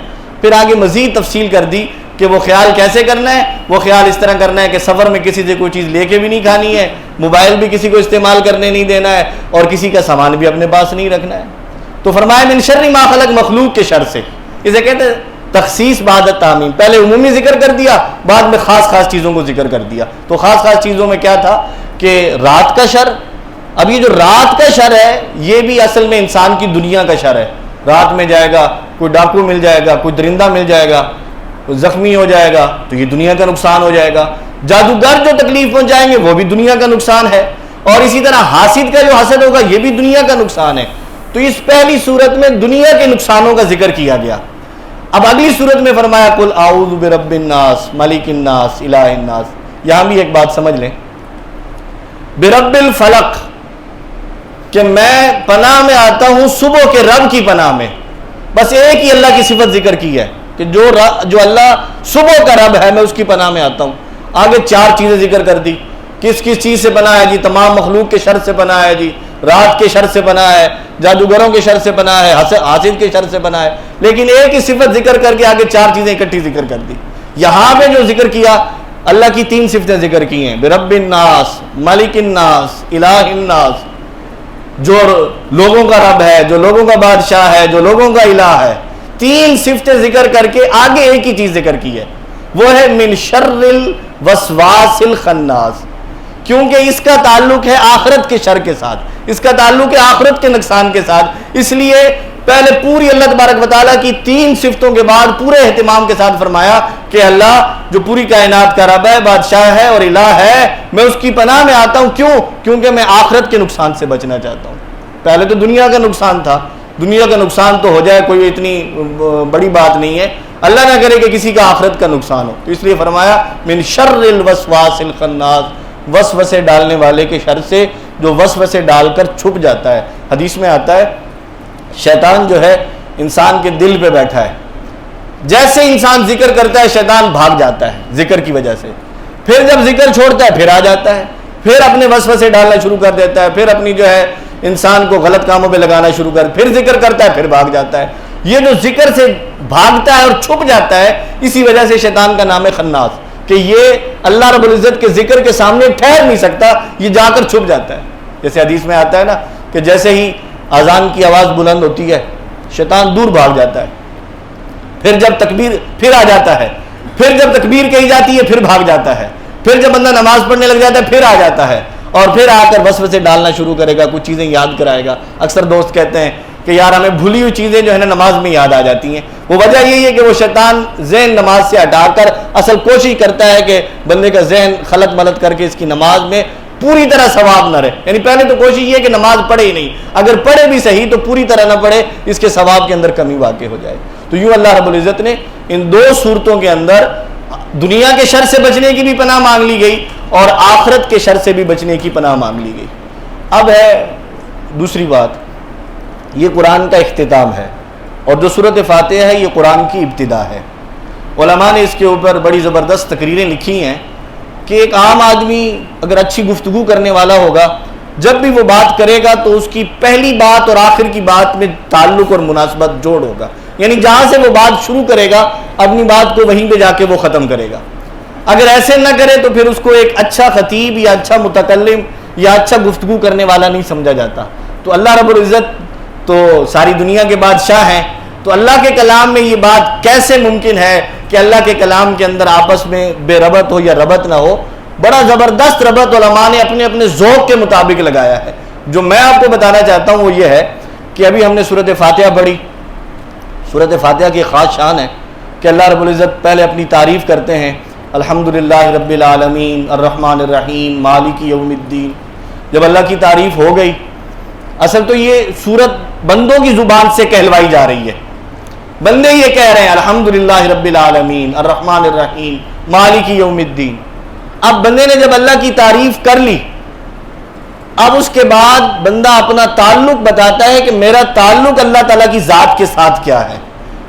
S2: پھر آگے مزید تفصیل کر دی کہ وہ خیال کیسے کرنا ہے۔ وہ خیال اس طرح کرنا ہے کہ سفر میں کسی سے کوئی چیز لے کے بھی نہیں کھانی ہے، موبائل بھی کسی کو استعمال کرنے نہیں دینا ہے، اور کسی کا سامان بھی اپنے پاس نہیں رکھنا ہے۔ تو فرمایا من شر ما خلق، مخلوق کے شر سے، اسے کہتے ہیں تخصیص بعد تعمیم، پہلے عمومی ذکر کر دیا، بعد میں خاص چیزوں کو ذکر کر دیا۔ تو خاص چیزوں میں کیا تھا کہ رات کا شر۔ اب یہ جو رات کا شر ہے یہ بھی اصل میں انسان کی دنیا کا شر ہے۔ رات میں جائے گا، کوئی ڈاکو مل جائے گا، کوئی درندہ مل جائے گا، کوئی زخمی ہو جائے گا تو یہ دنیا کا نقصان ہو جائے گا، جادوگر جو تکلیف پہنچائیں گے وہ بھی دنیا کا نقصان ہے، اور اسی طرح حاسد کا جو حسد ہوگا یہ بھی دنیا کا نقصان ہے۔ تو اس پہلی صورت میں دنیا کے نقصانوں کا ذکر کیا گیا۔ اب اگلی صورت میں فرمایا قل اعوذ برب الناس ملک الناس الہ الناس۔ یہاں بھی ایک بات سمجھ لیں، برب الفلق کہ میں پناہ میں آتا ہوں صبح کے رب کی پناہ میں، بس ایک ہی اللہ کی صفت ذکر کی ہے کہ جو اللہ صبح کا رب ہے میں اس کی پناہ میں آتا ہوں۔ آگے چار چیزیں ذکر کر دی، کس چیز سے پناہ ہے جی؟ تمام مخلوق کے شر سے پناہ ہے جی، رات کے شر سے پناہ ہے، جادوگروں کے شر سے پناہ ہے، حاسد کے شر سے پناہ ہے، لیکن ایک ہی صفت ذکر کر کے آگے چار چیزیں اکٹھی ذکر کر دی۔ یہاں پہ جو ذکر کیا اللہ کی تین صفتیں ذکر کی ہیں، برب الناس ملک الناس الہ الناس، جو لوگوں کا رب ہے، جو لوگوں کا بادشاہ ہے، جو لوگوں کا الہ ہے۔ تین صفتیں ذکر کر کے آگے ایک ہی چیز ذکر کی ہے، وہ ہے من شر الوسواس الخناس، کیونکہ اس کا تعلق ہے آخرت کے شر کے ساتھ، اس کا تعلق ہے آخرت کے نقصان کے ساتھ، اس لیے پہلے پوری اللہ تبارک و تعالیٰ کی تین صفتوں کے بعد پورے اہتمام کے ساتھ فرمایا کہ اللہ جو پوری کائنات کا رب ہے، بادشاہ ہے اور الہ ہے، میں اس کی پناہ میں آتا ہوں۔ کیوں؟ کیونکہ میں آخرت کے نقصان سے بچنا چاہتا ہوں۔ پہلے تو دنیا کا نقصان تھا، دنیا کا نقصان تو ہو جائے کوئی اتنی بڑی بات نہیں ہے، اللہ نہ کرے کہ کسی کا آخرت کا نقصان ہو، تو اس لیے فرمایا من شر الوسواس الخناس، وسوسے ڈالنے والے کے شر سے جو وسوسے ڈال کر چھپ جاتا ہے۔ حدیث میں آتا ہے شیطان جو ہے انسان کے دل پہ بیٹھا ہے، جیسے انسان ذکر کرتا ہے شیطان بھاگ جاتا ہے ذکر کی وجہ سے، پھر جب ذکر چھوڑتا ہے پھر آ جاتا ہے، پھر اپنے وسوسے ڈالنا شروع کر دیتا ہے، پھر اپنی جو ہے انسان کو غلط کاموں پہ لگانا شروع کر، پھر ذکر کرتا ہے پھر بھاگ جاتا ہے۔ یہ جو ذکر سے بھاگتا ہے اور چھپ جاتا ہے، اسی وجہ سے شیطان کا نام ہے خناس، کہ یہ اللہ رب العزت کے ذکر کے سامنے ٹھہر نہیں سکتا، یہ جا کر چھپ جاتا ہے۔ جیسے حدیث میں آتا ہے نا کہ جیسے ہی اذان کی آواز بلند ہوتی ہے شیطان دور بھاگ جاتا ہے، پھر جب تکبیر پھر آ جاتا ہے، پھر جب تکبیر کہی جاتی ہے پھر بھاگ جاتا ہے، پھر جب بندہ نماز پڑھنے لگ جاتا ہے پھر آ جاتا ہے، اور پھر آ کر وسوسے ڈالنا شروع کرے گا، کچھ چیزیں یاد کرائے گا۔ اکثر دوست کہتے ہیں کہ یار ہمیں بھولی ہوئی چیزیں جو ہے نا نماز میں یاد آ جاتی ہیں، وہ وجہ یہی ہے کہ وہ شیطان ذہن نماز سے ہٹا کر اصل کوشش کرتا ہے کہ بندے کا ذہن خلط ملط کر کے اس کی نماز میں پوری طرح ثواب نہ رہے، یعنی پہلے تو کوشش یہ ہے کہ نماز پڑھے ہی نہیں، اگر پڑھے بھی صحیح تو پوری طرح نہ پڑھے، اس کے ثواب کے اندر کمی واقع ہو جائے۔ تو یوں اللہ رب العزت نے ان دو صورتوں کے اندر دنیا کے شر سے بچنے کی بھی پناہ مانگ لی گئی اور آخرت کے شر سے بھی بچنے کی پناہ مانگ لی گئی۔ اب ہے دوسری بات، یہ قرآن کا اختتام ہے اور جو سورۃ فاتحہ ہے یہ قرآن کی ابتدا ہے۔ علماء نے اس کے اوپر بڑی زبردست تقریریں لکھی ہیں کہ ایک عام آدمی اگر اچھی گفتگو کرنے والا ہوگا، جب بھی وہ بات کرے گا تو اس کی پہلی بات اور آخر کی بات میں تعلق اور مناسبت جوڑ ہوگا، یعنی جہاں سے وہ بات شروع کرے گا اپنی بات کو وہیں پہ جا کے وہ ختم کرے گا۔ اگر ایسے نہ کرے تو پھر اس کو ایک اچھا خطیب یا اچھا متکلم یا اچھا گفتگو کرنے والا نہیں سمجھا جاتا۔ تو اللہ رب العزت تو ساری دنیا کے بادشاہ ہیں، تو اللہ کے کلام میں یہ بات کیسے ممکن ہے کہ اللہ کے کلام کے اندر آپس میں بے ربط ہو یا ربط نہ ہو؟ بڑا زبردست ربط علماء نے اپنے اپنے ذوق کے مطابق لگایا ہے۔ جو میں آپ کو بتانا چاہتا ہوں وہ یہ ہے کہ ابھی ہم نے سورۃ فاتحہ پڑھی۔ سورۃ فاتحہ کی خاص شان ہے کہ اللہ رب العزت پہلے اپنی تعریف کرتے ہیں، الحمدللہ رب العالمین الرحمن الرحیم مالک یوم الدین۔ جب اللہ کی تعریف ہو گئی، اصل تو یہ سورت بندوں کی زبان سے کہلوائی جا رہی ہے، بندے یہ کہہ رہے ہیں الحمدللہ رب العالمین الرحمن الرحیم مالک یوم الدین۔ اب بندے نے جب اللہ کی تعریف کر لی، اب اس کے بعد بندہ اپنا تعلق بتاتا ہے کہ میرا تعلق اللہ تعالیٰ کی ذات کے ساتھ کیا ہے،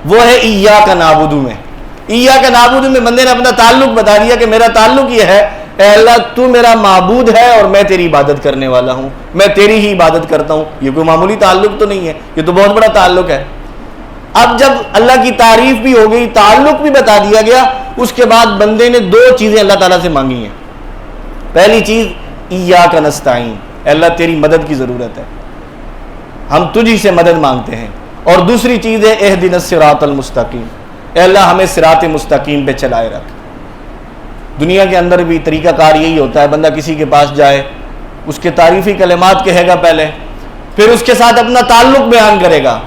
S2: وہ ہے ایاک نعبد میں۔ ایاک نعبد میں بندے نے اپنا تعلق بتا دیا کہ میرا تعلق یہ ہے، اے اللہ تو میرا معبود ہے اور میں تیری عبادت کرنے والا ہوں، میں تیری ہی عبادت کرتا ہوں۔ یہ کوئی معمولی تعلق تو نہیں ہے، یہ تو بہت بڑا تعلق ہے۔ اب جب اللہ کی تعریف بھی ہو گئی، تعلق بھی بتا دیا گیا، اس کے بعد بندے نے دو چیزیں اللہ تعالیٰ سے مانگی ہیں۔ پہلی چیز ایاک نستعین، اے اللہ تیری مدد کی ضرورت ہے، ہم تجھی سے مدد مانگتے ہیں۔ اور دوسری چیز ہے اہدنا الصراط المستقیم، اے اللہ ہمیں صراط مستقیم پہ چلائے رکھ۔ دنیا کے اندر بھی طریقہ کار یہی ہوتا ہے، بندہ کسی کے پاس جائے، اس کے تعریفی کلمات کہے گا پہلے، پھر اس کے ساتھ اپنا تعلق بیان کرے گا۔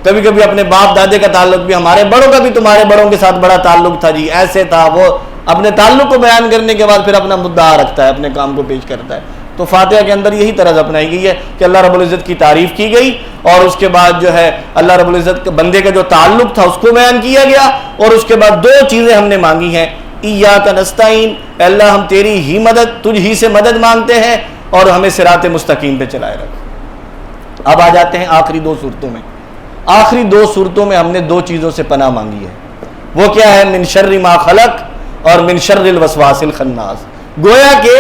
S2: کبھی کبھی اپنے باپ دادے کا تعلق بھی، ہمارے بڑوں کا بھی تمہارے بڑوں کے ساتھ بڑا تعلق تھا جی، ایسے تھا وہ، اپنے تعلق کو بیان کرنے کے بعد پھر اپنا مدعا رکھتا ہے، اپنے کام کو پیش کرتا ہے۔ تو فاتحہ کے اندر یہی طرز اپنائی گئی ہے کہ اللہ رب العزت کی تعریف کی گئی اور اس کے بعد جو ہے اللہ رب العزت کے بندے کا جو تعلق تھا اس کو بیان کیا گیا، اور اس کے بعد دو چیزیں ہم نے مانگی ہیں، ایاک نستعین، اے اللہ ہم تیری ہی مدد، تجھ ہی سے مدد مانگتے ہیں، اور ہمیں صراط مستقیم پہ چلائے رکھ۔ اب آ جاتے ہیں آخری دو صورتوں میں۔ آخری دو صورتوں میں ہم نے دو چیزوں سے پناہ مانگی ہے، وہ کیا ہے؟ من شر ما خلق اور من شر الوسواس الخناس۔ گویا کہ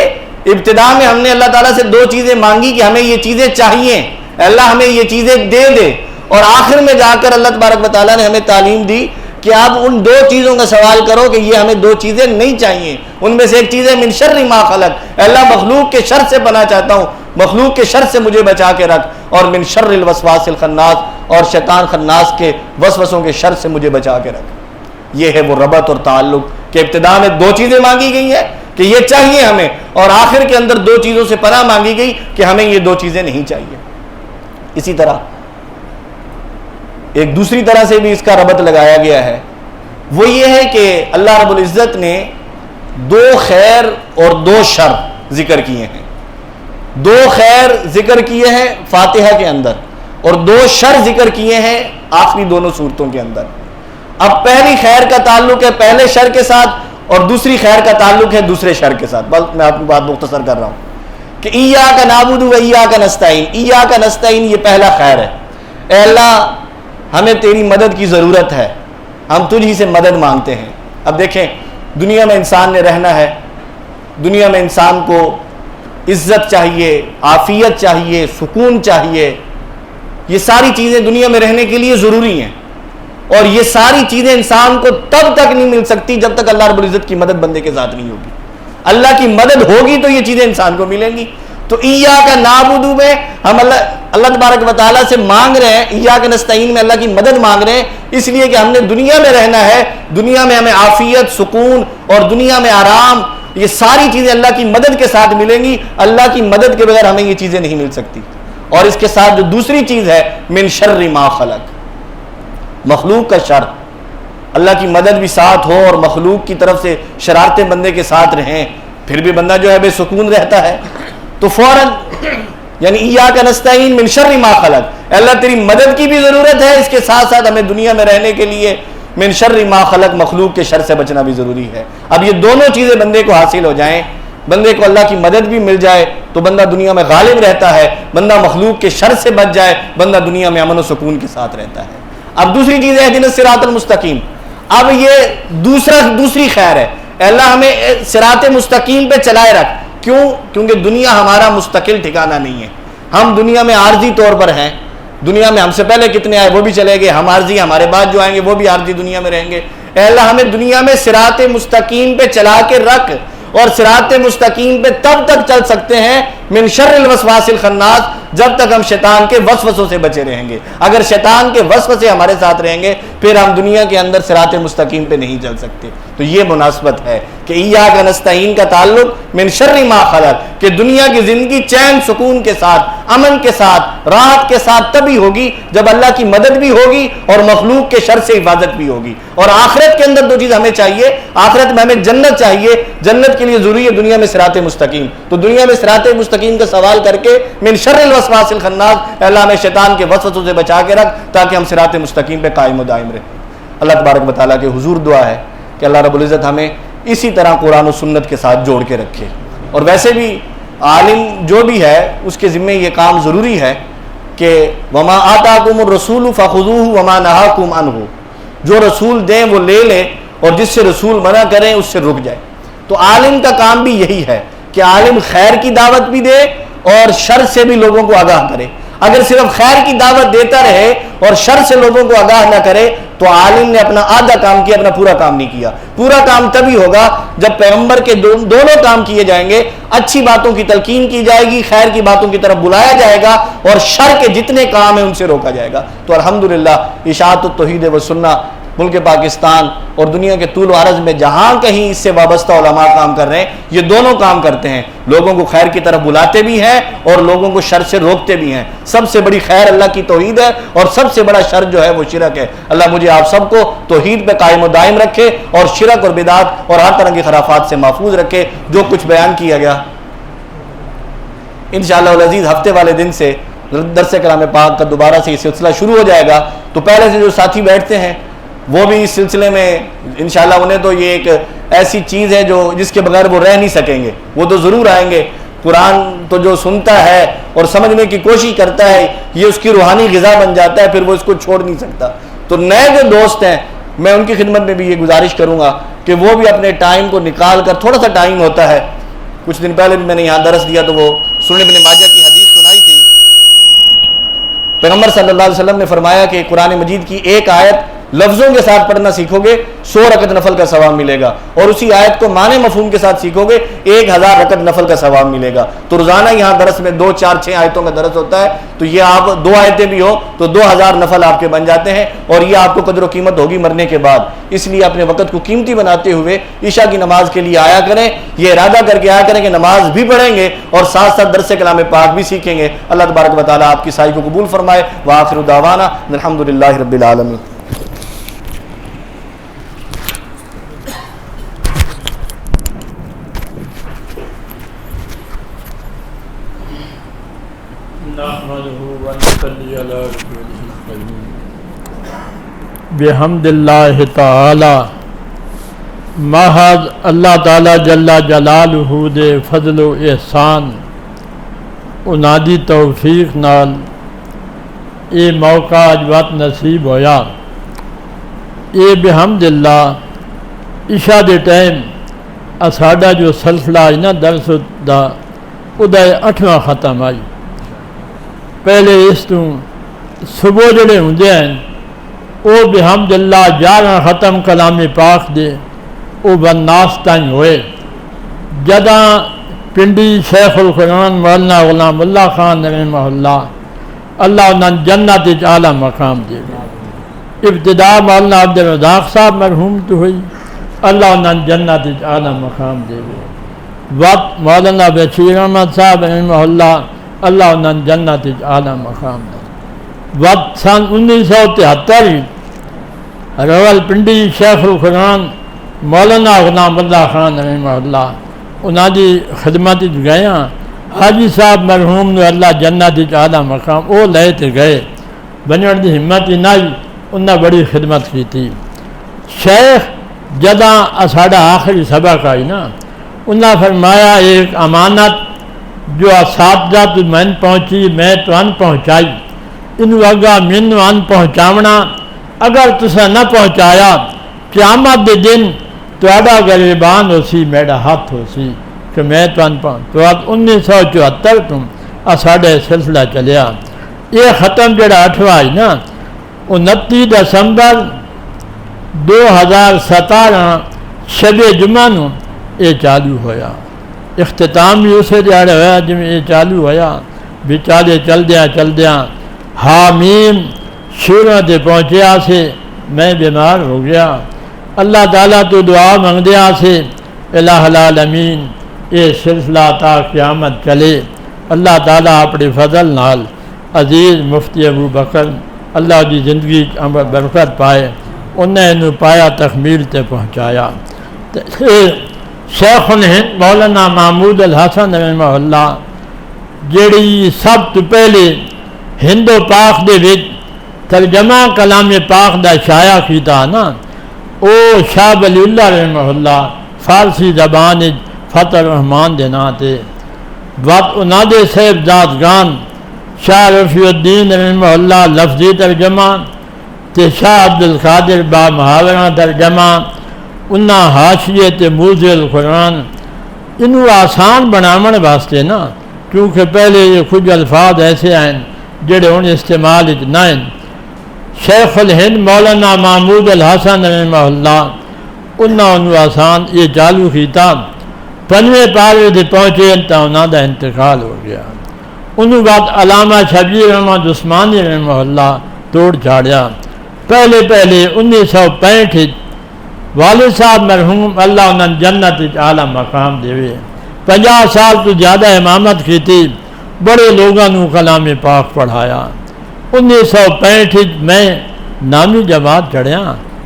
S2: ابتدا میں ہم نے اللہ تعالیٰ سے دو چیزیں مانگی کہ ہمیں یہ چیزیں چاہیے، اللہ ہمیں یہ چیزیں دے دے، اور آخر میں جا کر اللہ تبارک و تعالیٰ نے ہمیں تعلیم دی کہ آپ ان دو چیزوں کا سوال کرو کہ یہ ہمیں دو چیزیں نہیں چاہیے۔ ان میں سے ایک چیز ہے من شر ما خلق، اے اللہ مخلوق کے شر سے پناہ چاہتا ہوں، مخلوق کے شر سے مجھے بچا کے رکھ، اور من شر الوسواس الخناس، اور شیطان خناس کے وسوسوں کے شر سے مجھے بچا کے رکھ۔ یہ ہے وہ ربط اور تعلق کہ ابتدا میں دو چیزیں مانگی گئی ہیں کہ یہ چاہیے ہمیں، اور آخر کے اندر دو چیزوں سے پناہ مانگی گئی کہ ہمیں یہ دو چیزیں نہیں چاہیے۔ اسی طرح ایک دوسری طرح سے بھی اس کا ربط لگایا گیا ہے، وہ یہ ہے کہ اللہ رب العزت نے دو خیر اور دو شر ذکر کیے ہیں۔ دو خیر ذکر کیے ہیں فاتحہ کے اندر، اور دو شر ذکر کیے ہیں آخری دونوں صورتوں کے اندر۔ اب پہلی خیر کا تعلق ہے پہلے شر کے ساتھ، اور دوسری خیر کا تعلق ہے دوسرے شر کے ساتھ۔ بس میں آپ کی بات مختصر کر رہا ہوں کہ ایاک نعبد و ایاک نستعین، ایاک نستعین یہ پہلا خیر ہے، اے اللہ ہمیں تیری مدد کی ضرورت ہے، ہم تجھ ہی سے مدد مانگتے ہیں۔ اب دیکھیں دنیا میں انسان نے رہنا ہے، دنیا میں انسان کو عزت چاہیے، عافیت چاہیے، سکون چاہیے، یہ ساری چیزیں دنیا میں رہنے کے لیے ضروری ہیں، اور یہ ساری چیزیں انسان کو تب تک نہیں مل سکتی جب تک اللہ رب العزت کی مدد بندے کے ساتھ نہیں ہوگی۔ اللہ کی مدد ہوگی تو یہ چیزیں انسان کو ملیں گی۔ تو ایاک نعبد میں ہم اللہ تبارک و تعالیٰ سے مانگ رہے ہیں، ایاک نستعین میں اللہ کی مدد مانگ رہے ہیں، اس لیے کہ ہم نے دنیا میں رہنا ہے، دنیا میں ہمیں عافیت، سکون اور دنیا میں آرام، یہ ساری چیزیں اللہ کی مدد کے ساتھ ملیں گی۔ اللہ کی مدد کے بغیر ہمیں یہ چیزیں نہیں مل سکتی۔ اور اس کے ساتھ جو دوسری چیز ہے من شر ما خلق، مخلوق کا شر، اللہ کی مدد بھی ساتھ ہو اور مخلوق کی طرف سے شرارتیں بندے کے ساتھ رہیں، پھر بھی بندہ جو ہے بے سکون رہتا ہے، تو فوراً یعنی ایاک نستعین من شر ما خلق، اللہ تیری مدد کی بھی ضرورت ہے، اس کے ساتھ ساتھ ہمیں دنیا میں رہنے کے لیے من شر ما خلق، مخلوق کے شر سے بچنا بھی ضروری ہے۔ اب یہ دونوں چیزیں بندے کو حاصل ہو جائیں، بندے کو اللہ کی مدد بھی مل جائے تو بندہ دنیا میں غالب رہتا ہے، بندہ مخلوق کے شر سے بچ جائے، بندہ دنیا میں امن و سکون کے ساتھ رہتا ہے۔ اب دوسری چیز ہے اہدنا الصراط المستقیم۔ اب یہ دوسری خیر ہے، اللہ ہمیں صراط مستقیم پہ چلائے رکھ۔ کیوں؟ کیونکہ دنیا ہمارا مستقل ٹھکانہ نہیں ہے، ہم دنیا میں عارضی طور پر ہیں۔ دنیا میں ہم سے پہلے کتنے آئے وہ بھی چلے گئے، ہم عارضی، ہمارے بعد جو آئیں گے وہ بھی عارضی دنیا میں رہیں گے۔ اے اللہ ہمیں دنیا میں صراط مستقیم پہ چلا کے رکھ، اور صراط مستقیم پہ تب تک چل سکتے ہیں من شر الوسواس الخناس، جب تک ہم شیطان کے وسوسوں سے بچے رہیں گے۔ اگر شیطان کے وسوسے ہمارے ساتھ رہیں گے پھر ہم دنیا کے اندر صراط مستقیم پہ نہیں چل سکتے۔ تو یہ مناسبت ہے کہ ایاک نستعین کا تعلق من شر ما خلق، کہ دنیا کی زندگی چین سکون کے ساتھ، امن کے ساتھ، راحت کے ساتھ تبھی ہوگی جب اللہ کی مدد بھی ہوگی اور مخلوق کے شر سے حفاظت بھی ہوگی۔ اور آخرت کے اندر دو چیز ہمیں چاہیے، آخرت میں ہمیں جنت چاہیے، جنت کے لیے ضروری ہے دنیا میں صراط مستقیم۔ تو دنیا میں صراط مستقیم کا سوال کر کے من شر الوسواس الخناس، اللہ ہمیں شیطان کے وسوسوں سے بچا کے رکھ تاکہ ہم صراط مستقیم پہ قائم و دائم رہیں۔ اللہ تبارک و تعالیٰ کے حضور دعا ہے کہ اللہ رب العزت ہمیں اسی طرح قرآن و سنت کے ساتھ جوڑ کے رکھے۔ اور ویسے بھی عالم جو بھی ہے اس کے ذمہ یہ کام ضروری ہے کہ وما آتاکم الرسول فخذوہ وما نہاکم عنہ، جو رسول دیں وہ لے لے اور جس سے رسول منع کریں اس سے رک جائے۔ تو عالم کا کام بھی یہی ہے کہ عالم خیر کی دعوت بھی دے اور شر سے بھی لوگوں کو آگاہ کرے۔ اگر صرف خیر کی دعوت دیتا رہے اور شر سے لوگوں کو آگاہ نہ کرے تو عالم نے اپنا آدھا کام کیا، اپنا پورا کام نہیں کیا۔ پورا کام تبھی ہوگا جب پیغمبر کے دونوں کام کیے جائیں گے، اچھی باتوں کی تلقین کی جائے گی، خیر کی باتوں کی طرف بلایا جائے گا، اور شر کے جتنے کام ہیں ان سے روکا جائے گا۔ تو الحمدللہ اشاعت التوحید و سنہ ملک پاکستان اور دنیا کے طول و عرض میں جہاں کہیں اس سے وابستہ علماء کام کر رہے ہیں، یہ دونوں کام کرتے ہیں، لوگوں کو خیر کی طرف بلاتے بھی ہیں اور لوگوں کو شر سے روکتے بھی ہیں۔ سب سے بڑی خیر اللہ کی توحید ہے اور سب سے بڑا شر جو ہے وہ شرک ہے۔ اللہ مجھے آپ سب کو توحید پہ قائم و دائم رکھے اور شرک اور بدعت اور ہر طرح کی خرافات سے محفوظ رکھے۔ جو کچھ بیان کیا گیا انشاءاللہ العزیز ہفتے والے دن سے درس کلام پاک کا دوبارہ سے یہ سلسلہ شروع ہو جائے گا، تو پہلے سے جو ساتھی بیٹھتے ہیں وہ بھی اس سلسلے میں انشاءاللہ انہیں تو یہ ایک ایسی چیز ہے جو جس کے بغیر وہ رہ نہیں سکیں گے، وہ تو ضرور آئیں گے۔ قرآن تو جو سنتا ہے اور سمجھنے کی کوشش کرتا ہے یہ اس کی روحانی غذا بن جاتا ہے، پھر وہ اس کو چھوڑ نہیں سکتا۔ تو نئے جو دوست ہیں میں ان کی خدمت میں بھی یہ گزارش کروں گا کہ وہ بھی اپنے ٹائم کو نکال کر، تھوڑا سا ٹائم ہوتا ہے، کچھ دن پہلے بھی میں نے یہاں درس دیا تو وہ سنن ابن ماجہ کی حدیث سنائی تھی۔ پیغمبر صلی اللہ علیہ وسلم نے فرمایا کہ قرآن مجید کی ایک آیت لفظوں کے ساتھ پڑھنا سیکھو گے 100 رکعت نفل کا ثواب ملے گا، اور اسی آیت کو معنی مفہوم کے ساتھ سیکھو گے 1000 رکعت نفل کا ثواب ملے گا۔ تو روزانہ یہاں درس میں 2 4 6 آیتوں کا درس ہوتا ہے، تو یہ آپ 2 آیتیں بھی ہو تو 2000 نفل آپ کے بن جاتے ہیں، اور یہ آپ کو قدر و قیمت ہوگی مرنے کے بعد۔ اس لیے اپنے وقت کو قیمتی بناتے ہوئے عشاء کی نماز کے لیے آیا کریں، یہ ارادہ کر کے آیا کریں کہ نماز بھی پڑھیں گے اور ساتھ ساتھ درس کلام پاک بھی سیکھیں گے۔ اللہ تبارک و تعالیٰ آپ کی سعی کو قبول فرمائے۔ وآخر دعوانا الحمدللہ رب العالمین۔
S3: بحمد اللہ تعالی، محض اللہ تعالی جل جلالہ دے فضل و احسان انادی توفیق نال یہ موقع اج وقت نصیب ہویا۔ یہ بحمد اللہ عشاء دے ٹائم ساڈا جو سلسلہ ہے نا درس دا ادا 8واں ختم آئی۔ پہلے اس تو صبح جڑے ہوندے ہیں وہ بحمد اللہ 11 ختم کلام پاک دے وہ بناس تائیں ہوئے، جداں پنڈی شیخ القرآن مولانا غلام اللہ خان رحمہ اللہ، اللہ انہاں جنت وچ اعلیٰ مقام دے گئے۔ ابتدا مولانا عبد الرزاق صاحب مرحوم تو ہوئی، اللہ انہاں جنت وچ اعلیٰ مقام دے گئے۔ وقت مولانا بشیر احمد صاحب رحمہ اللہ، اللہ انہاں جنت وچ اعلیٰ مقام دے گئے۔ وقت سن 1973 راول پنڈی شیخ القرآن مولانا غلام اللہ خان رحمہ اللہ انہاں دی خدمت گیا، حاجی صاحب مرحوم نے اللہ جنت وچ اعلیٰ مقام وہ لے تے گئے، بنن دی ہمت ہی نہیں، انہاں بڑی خدمت کی تھی۔ شیخ جداں ساڈا آخری سبق آئی نا انہاں فرمایا ایک امانت جو اساتذہ تو میں پہنچی میں تو ان پہنچائی انہوں اگا مینوں ان پہنچاونا اگر تسا نہ پہنچایا قیامت دے دن تہاڈا گریبان ہو سی میرا ہاتھ ہو سی کہ میں تو ان پہنچ تو 1974 تو ساڈا سلسلہ چلیا یہ ختم جڑا 8واں ہے نا 29 دسمبر 2017 شب جمعہ نو یہ چالو ہویا اختتام بھی اسے دیہڑے ہویا جب یہ چالو ہویا بچارے چلدیاں حامیم شروع تے پہنچیا سے میں بیمار ہو گیا اللہ تعالیٰ تو دعا منگدیا سے الہ العالمین یہ سلسلہ تا قیامت چلے اللہ تعالیٰ اپنے فضل نال عزیز مفتی ابو بکر اللہ کی زندگی برکت پائے انہیں انہوں پایا تکمیل تے پہنچایا شیخ الہند مولانا محمود الحسن رحمہ اللہ جیڑی سب تو پہلے ہند و پاک دے وچ ترجمہ کلام پاک دا شائع کیتا نا او شاہ ولی اللہ رحمہ اللہ فارسی زبان فتح الرحمان دے نا تے وقت انہاں دے صاحبزادگان شاہ رفیع الدین رحمہ اللہ لفظی ترجمہ تے شاہ عبدالقادر با محاورہ ترجمہ انہاں حاشیے تے موضع القرآن انہوں آسان بناون واسطے نا کیونکہ پہلے یہ کچھ الفاظ ایسے ہیں جڑے ان استعمال نہ ہیں شیخ الہند مولانا محمود الحسن رحمہ اللہ انہوں آسان یہ چالو کیتا 5ویں پارے تے پہنچے تا انہاں دا انتقال ہو گیا انہوں بعد علامہ شبیر احمد عثمانی رحمہ اللہ توڑ چھاڑیا پہلے 1965 والد صاحب مرحوم اللہ انہوں جنت اعلیٰ مقام دے 50 سال تو زیادہ امامت کی تھی بڑے لوگوں نے کلام پاک پڑھایا 1965 میں نامی جماعت چڑھیا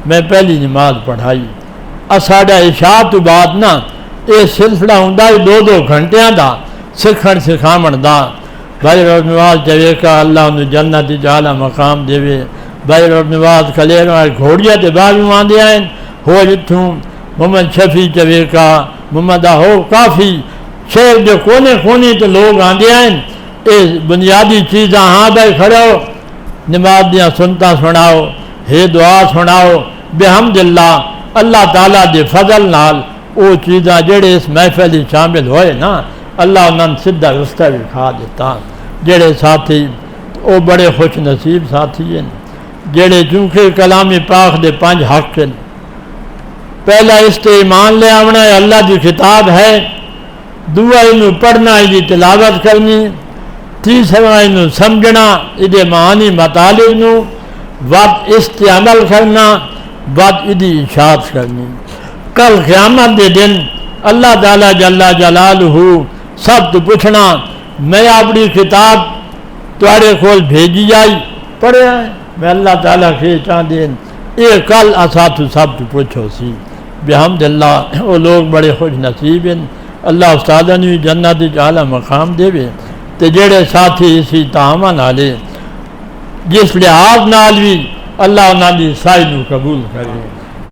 S3: میں پہلی نماز پڑھائی ساڈا عشاء تو بعد نا یہ سلسلہ ہوں 2 گھنٹیاں دا سکھن سکھاون دا بھائی رب نواز چوے کا اللہ انہوں جنت اعلیٰ مقام دے بھائی رب نواز کلیر گھوڑیاں تے باغیوں آندے ہیں ہو جتوں محمد شفیع چوے کا محمد ہو کافی شہر جو کونے تو لوگ آندے ہیں یہ بنیادی چیزاں ہاں بھائی کھڑو نماز دیاں سنتا سناؤ ہے دعا سناؤ بحمداللہ اللہ تعالیٰ دے فضل نال وہ چیزاں جڑے اس محفل شامل ہوئے نا اللہ انہوں سدھا رستہ بھی کھا دیتا جڑے ساتھی وہ بڑے خوش نصیب ساتھی ہیں جڑے چونکہ کلام پاک دے 5 حق ہیں پہلا اس تے ایمان لے آونا ہے اللہ دی کتاب ہے دوسرا انہوں پڑھنا دی تلاوت کرنی تیسرا انہوں سمجھنا ادھے معانی مطالب نو وقت اس تے عمل کرنا وقت ادھی اشاعت کرنی کل قیامت دے دن اللہ تعالیٰ جل جلالہ سب تو پوچھنا میں اپنی کتاب تہاڈے کول بھیجی جائی پڑھیا ہے میں اللہ تعالیٰ کے دین یہ کل تو سب تو پوچھو سی بحمداللہ وہ لوگ بڑے خوش نصیب ہیں اللہ استاد نے جنت اعلیٰ مقام دے تے جڑے ساتھی اسی تعامل نالے جس لحاظ نال بھی اللہ انہاں دی سائی نو قبول کرے